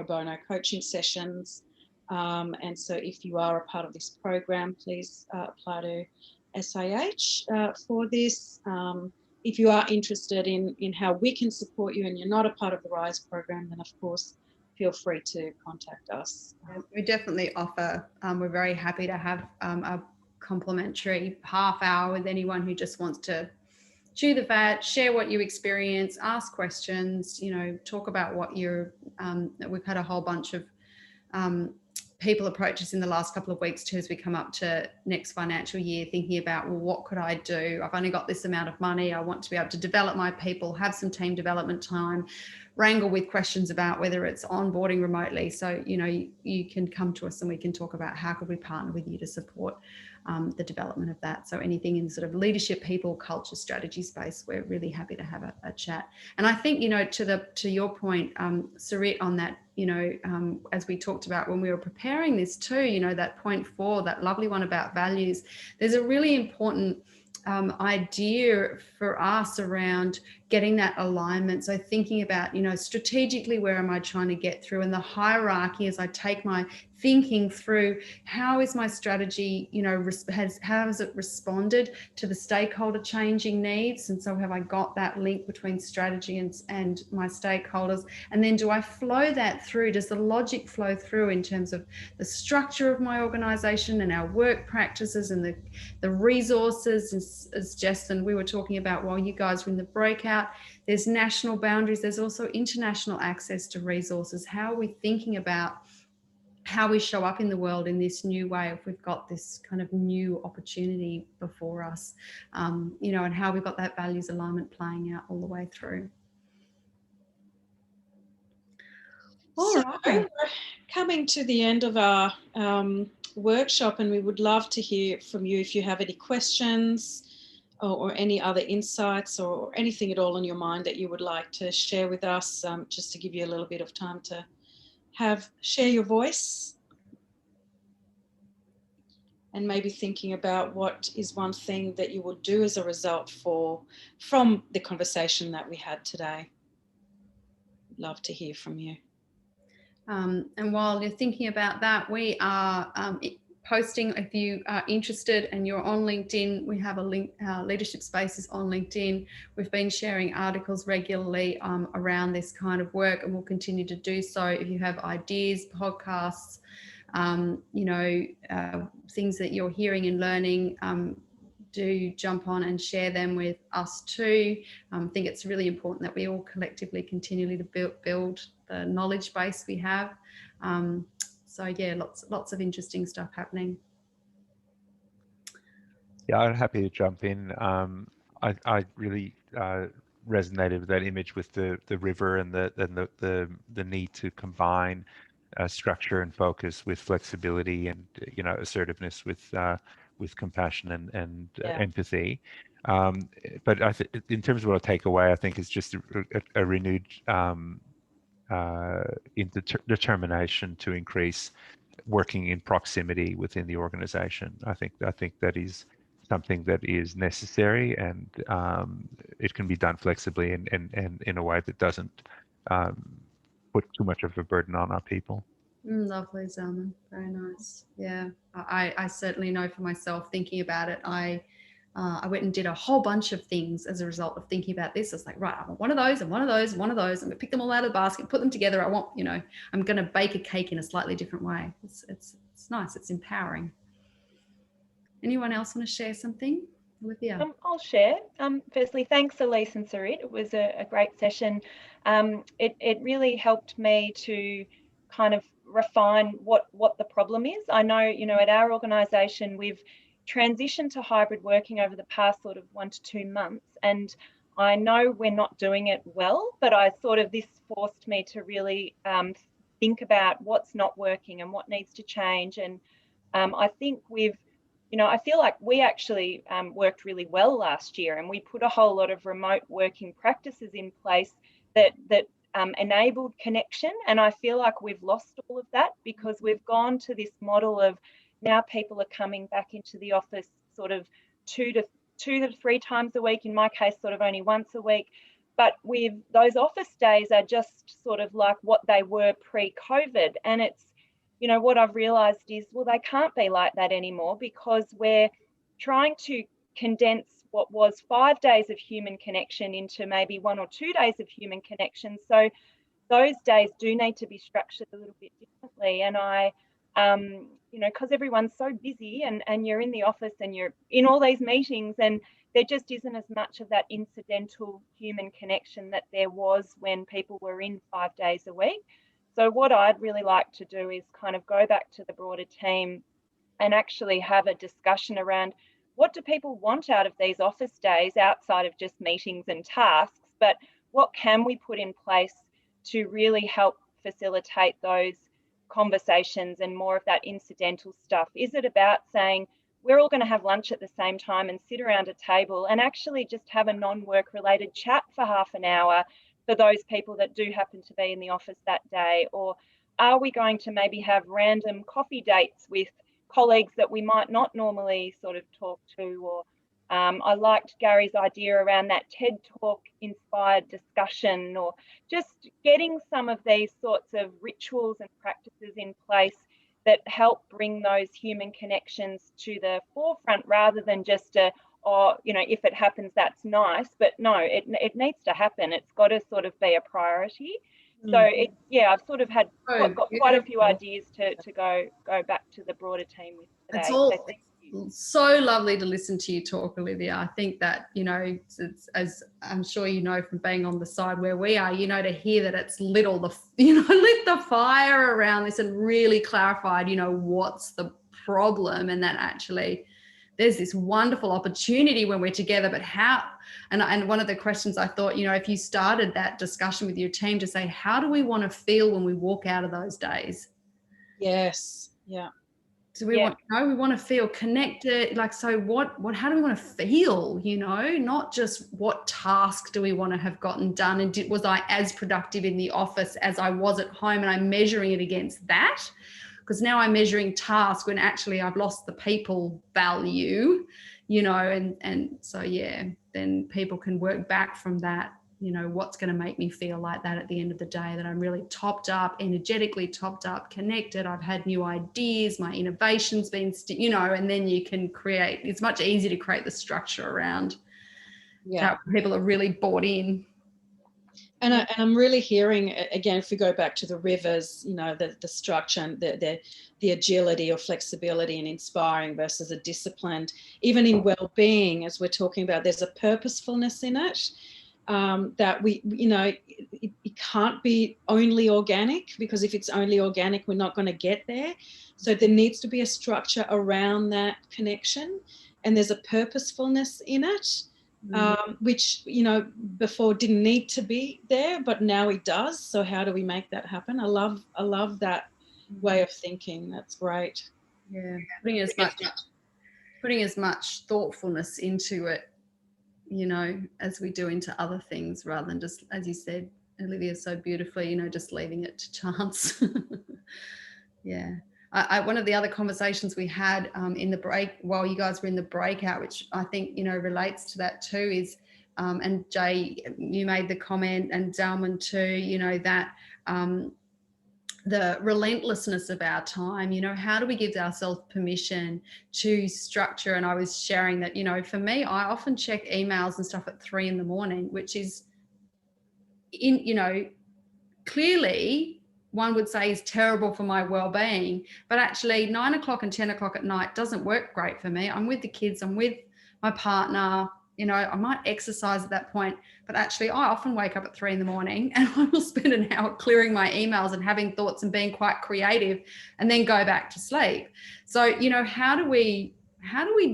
bono coaching sessions, and so if you are a part of this program, please apply to SAH for this. If you are interested in how we can support you and you're not a part of the RISE program, then of course feel free to contact us. We definitely offer, we're very happy to have a complimentary half hour with anyone who just wants to chew the fat, share what you experience, ask questions, you know, talk about what you're, we've had a whole bunch of people approach us in the last couple of weeks too, as we come up to next financial year, thinking about, well, what could I do? I've only got this amount of money. I want to be able to develop my people, have some team development time, wrangle with questions about whether it's onboarding remotely. So, you know, you can come to us and we can talk about how could we partner with you to support the development of that. So anything in sort of leadership, people, culture, strategy space, we're really happy to have a chat. And I think, you know, to your point, Sarit, on that, you know, as we talked about when we were preparing this too, you know, that point 4, that lovely one about values, there's a really important idea for us around getting that alignment. So thinking about, you know, strategically, where am I trying to get through, and the hierarchy as I take my thinking through, how is my strategy, you know, how has it responded to the stakeholder changing needs? And so have I got that link between strategy and my stakeholders? And then do I flow that through? Does the logic flow through in terms of the structure of my organization and our work practices and the resources, as Jess and we were talking about while you guys were in the breakout? There's national boundaries. There's also international access to resources. How are we thinking about how we show up in the world in this new way if we've got this kind of new opportunity before us, you know, and how we've got that values alignment playing out all the way through. So we're coming to the end of our workshop, and we would love to hear from you if you have any questions or any other insights or anything at all on your mind that you would like to share with us, just to give you a little bit of time to share your voice, and maybe thinking about what is one thing that you will do as a result from the conversation that we had today. Love to hear from you. And while you're thinking about that, we are posting, if you are interested and you're on LinkedIn, we have a link, Leadership Spaces on LinkedIn. We've been sharing articles regularly around this kind of work, and we'll continue to do so. If you have ideas, podcasts, you know, things that you're hearing and learning, do jump on and share them with us too. I think it's really important that we all collectively continually to build the knowledge base we have. So yeah, lots of interesting stuff happening. Yeah, I'm happy to jump in. I really resonated with that image with the river and the need to combine structure and focus with flexibility and, you know, assertiveness with compassion and empathy. But in terms of what I take away, I think it's just a renewed determination to increase working in proximity within the organization. I think that is something that is necessary, and it can be done flexibly and in a way that doesn't put too much of a burden on our people. Lovely, Zalman. Very nice. Yeah, I certainly know for myself, thinking about it, I went and did a whole bunch of things as a result of thinking about this. I was like, right, I want one of those and one of those and one of those. I'm gonna pick them all out of the basket, put them together. I want, you know, I'm going to bake a cake in a slightly different way. It's nice. It's empowering. Anyone else want to share something? Olivia? I'll share. Firstly, thanks, Elise and Sarit. It was a great session. It really helped me to kind of refine what the problem is. I know, you know, at our organisation, we've transitioned to hybrid working over the past sort of 1 to 2 months, and I know we're not doing it well, but this forced me to really think about what's not working and what needs to change. And I think I feel like we actually worked really well last year, and we put a whole lot of remote working practices in place that enabled connection. And I feel like we've lost all of that because we've gone to this model of now people are coming back into the office sort of 2 to 3 times a week. In my case, sort of only once a week. But those office days are just sort of like what they were pre-COVID. And it's, you know, what I've realised is, well, they can't be like that anymore because we're trying to condense what was 5 days of human connection into maybe 1 or 2 days of human connection. So those days do need to be structured a little bit differently. And because everyone's so busy and you're in the office and you're in all these meetings, and there just isn't as much of that incidental human connection that there was when people were in 5 days a week. So what I'd really like to do is kind of go back to the broader team and actually have a discussion around what do people want out of these office days outside of just meetings and tasks, but what can we put in place to really help facilitate those conversations and more of that incidental stuff? Is it about saying we're all going to have lunch at the same time and sit around a table and actually just have a non-work related chat for half an hour for those people that do happen to be in the office that day? Or are we going to maybe have random coffee dates with colleagues that we might not normally sort of talk to? Or I liked Gary's idea around that TED Talk inspired discussion, or just getting some of these sorts of rituals and practices in place that help bring those human connections to the forefront, rather than just if it happens, that's nice. But no, it needs to happen. It's got to sort of be a priority. So I've sort of got quite a few ideas to go back to the broader team with today. It's all so lovely to listen to you talk, Olivia. I think that, it's, as I'm sure you know from being on the side where we are, to hear that it's lit the fire around this and really clarified, what's the problem, and that actually there's this wonderful opportunity when we're together. But how, and one of the questions I thought, if you started that discussion with your team to say, how do we want to feel when we walk out of those days? Yes. Yeah. So we want to feel connected. Like, so how do we want to feel, not just what task do we want to have gotten done, and was I as productive in the office as I was at home, and I'm measuring it against that? Because now I'm measuring tasks when actually I've lost the people value, and so, then people can work back from that, what's going to make me feel like that at the end of the day, that I'm really topped up, energetically topped up, connected, I've had new ideas, my innovation's been, and then you can create, it's much easier to create the structure around how people are really bought in. And I'm really hearing, again, if we go back to the rivers, the structure and the agility or flexibility and inspiring versus a disciplined, even in well-being, as we're talking about, there's a purposefulness in it, that it can't be only organic, because if it's only organic, we're not going to get there. So there needs to be a structure around that connection, and there's a purposefulness in it. Which before didn't need to be there, but now it does. So how do we make that happen? I love that way of thinking. That's great. Putting as much thoughtfulness into it, as we do into other things, rather than just, as you said, Olivia, so beautifully, just leaving it to chance. One of the other conversations we had in the break, while you guys were in the breakout, which I think, relates to that too, is, and Jay, you made the comment, and Dalman too, that the relentlessness of our time, how do we give ourselves permission to structure? And I was sharing that, for me, I often check emails and stuff at 3 a.m, which is, clearly one would say is terrible for my well-being, but actually 9 o'clock and 10 o'clock at night doesn't work great for me. I'm with the kids, I'm with my partner, I might exercise at that point, but actually I often wake up at 3 a.m, and I will spend an hour clearing my emails and having thoughts and being quite creative, and then go back to sleep. So, how do we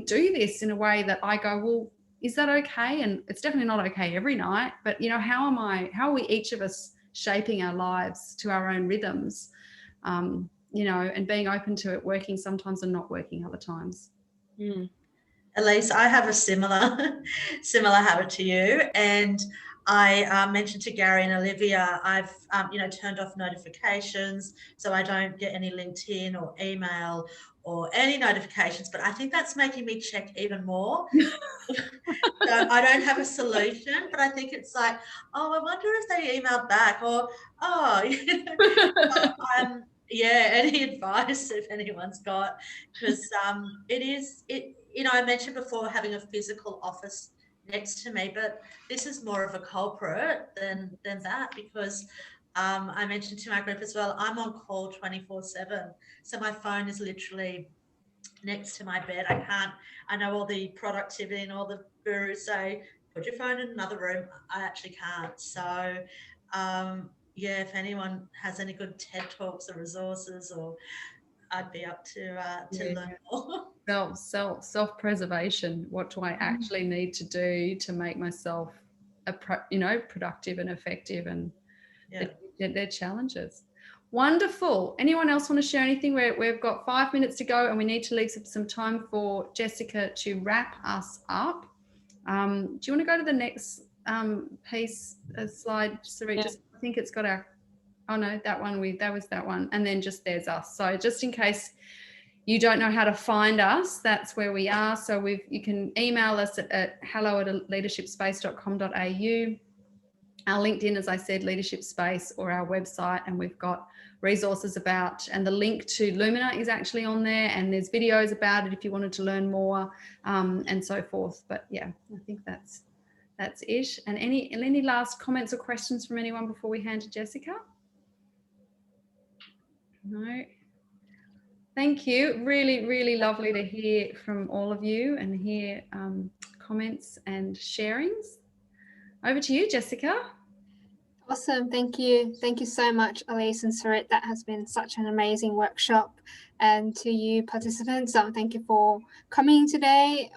do this in a way that I go, well, is that okay? And it's definitely not okay every night, but how are we, each of us, shaping our lives to our own rhythms, and being open to it working sometimes and not working other times. Elise, I have a similar habit to you, and I mentioned to Gary and Olivia, I've turned off notifications so I don't get any LinkedIn or email or any notifications, but I think that's making me check even more. So I don't have a solution, but I think it's like, I wonder if they emailed back, or any advice if anyone's got, because I mentioned before having a physical office next to me, but this is more of a culprit than that, because I mentioned to my group as well, I'm on call 24/7, so my phone is literally next to my bed. I know all the productivity and all the gurus say, put your phone in another room. I actually can't. So yeah, if anyone has any good TED Talks or resources, or I'd be up to learn more. Self-preservation. What do I actually need to do to make myself, productive and effective, and their challenges. Wonderful. Anyone else want to share anything? We've got 5 minutes to go, and we need to leave some time for Jessica to wrap us up. Do you want to go to the next piece, slide, Sarit? Yeah. I think it's got our, oh no, that was that one. And then just there's us. So just in case you don't know how to find us, that's where we are. So you can email us at hello@leadershipspace.com.au. Our LinkedIn, as I said, Leadership Space, or our website, and we've got resources about, and the link to Lumina is actually on there, and there's videos about it if you wanted to learn more, and so forth. But yeah, I think that's it. And any last comments or questions from anyone before we hand to Jessica? No. Thank you. Really, really lovely to hear from all of you and hear comments and sharings. Over to you, Jessica. Awesome. Thank you. Thank you so much, Elise and Sarit. That has been such an amazing workshop. And to you participants, thank you for coming today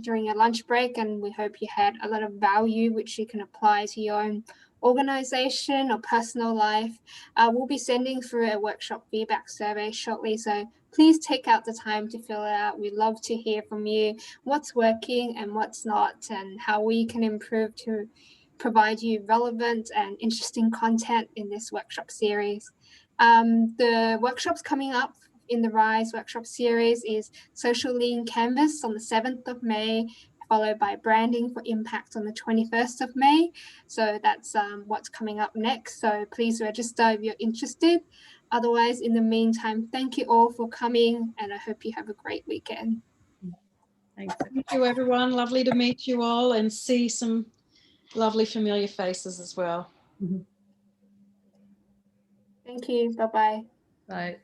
during your lunch break. And we hope you had a lot of value which you can apply to your own organization or personal life. We'll be sending through a workshop feedback survey shortly. So please take out the time to fill it out. We'd love to hear from you what's working and what's not, and how we can improve to provide you relevant and interesting content in this workshop series. The workshops coming up in the RISE workshop series is Social Lean Canvas on the 7th of May, followed by Branding for Impact on the 21st of May. So that's what's coming up next. So please register if you're interested. Otherwise, in the meantime, thank you all for coming, and I hope you have a great weekend. Thanks. Thank you, everyone. Lovely to meet you all and see some lovely familiar faces as well. Thank you. Bye-bye. Bye.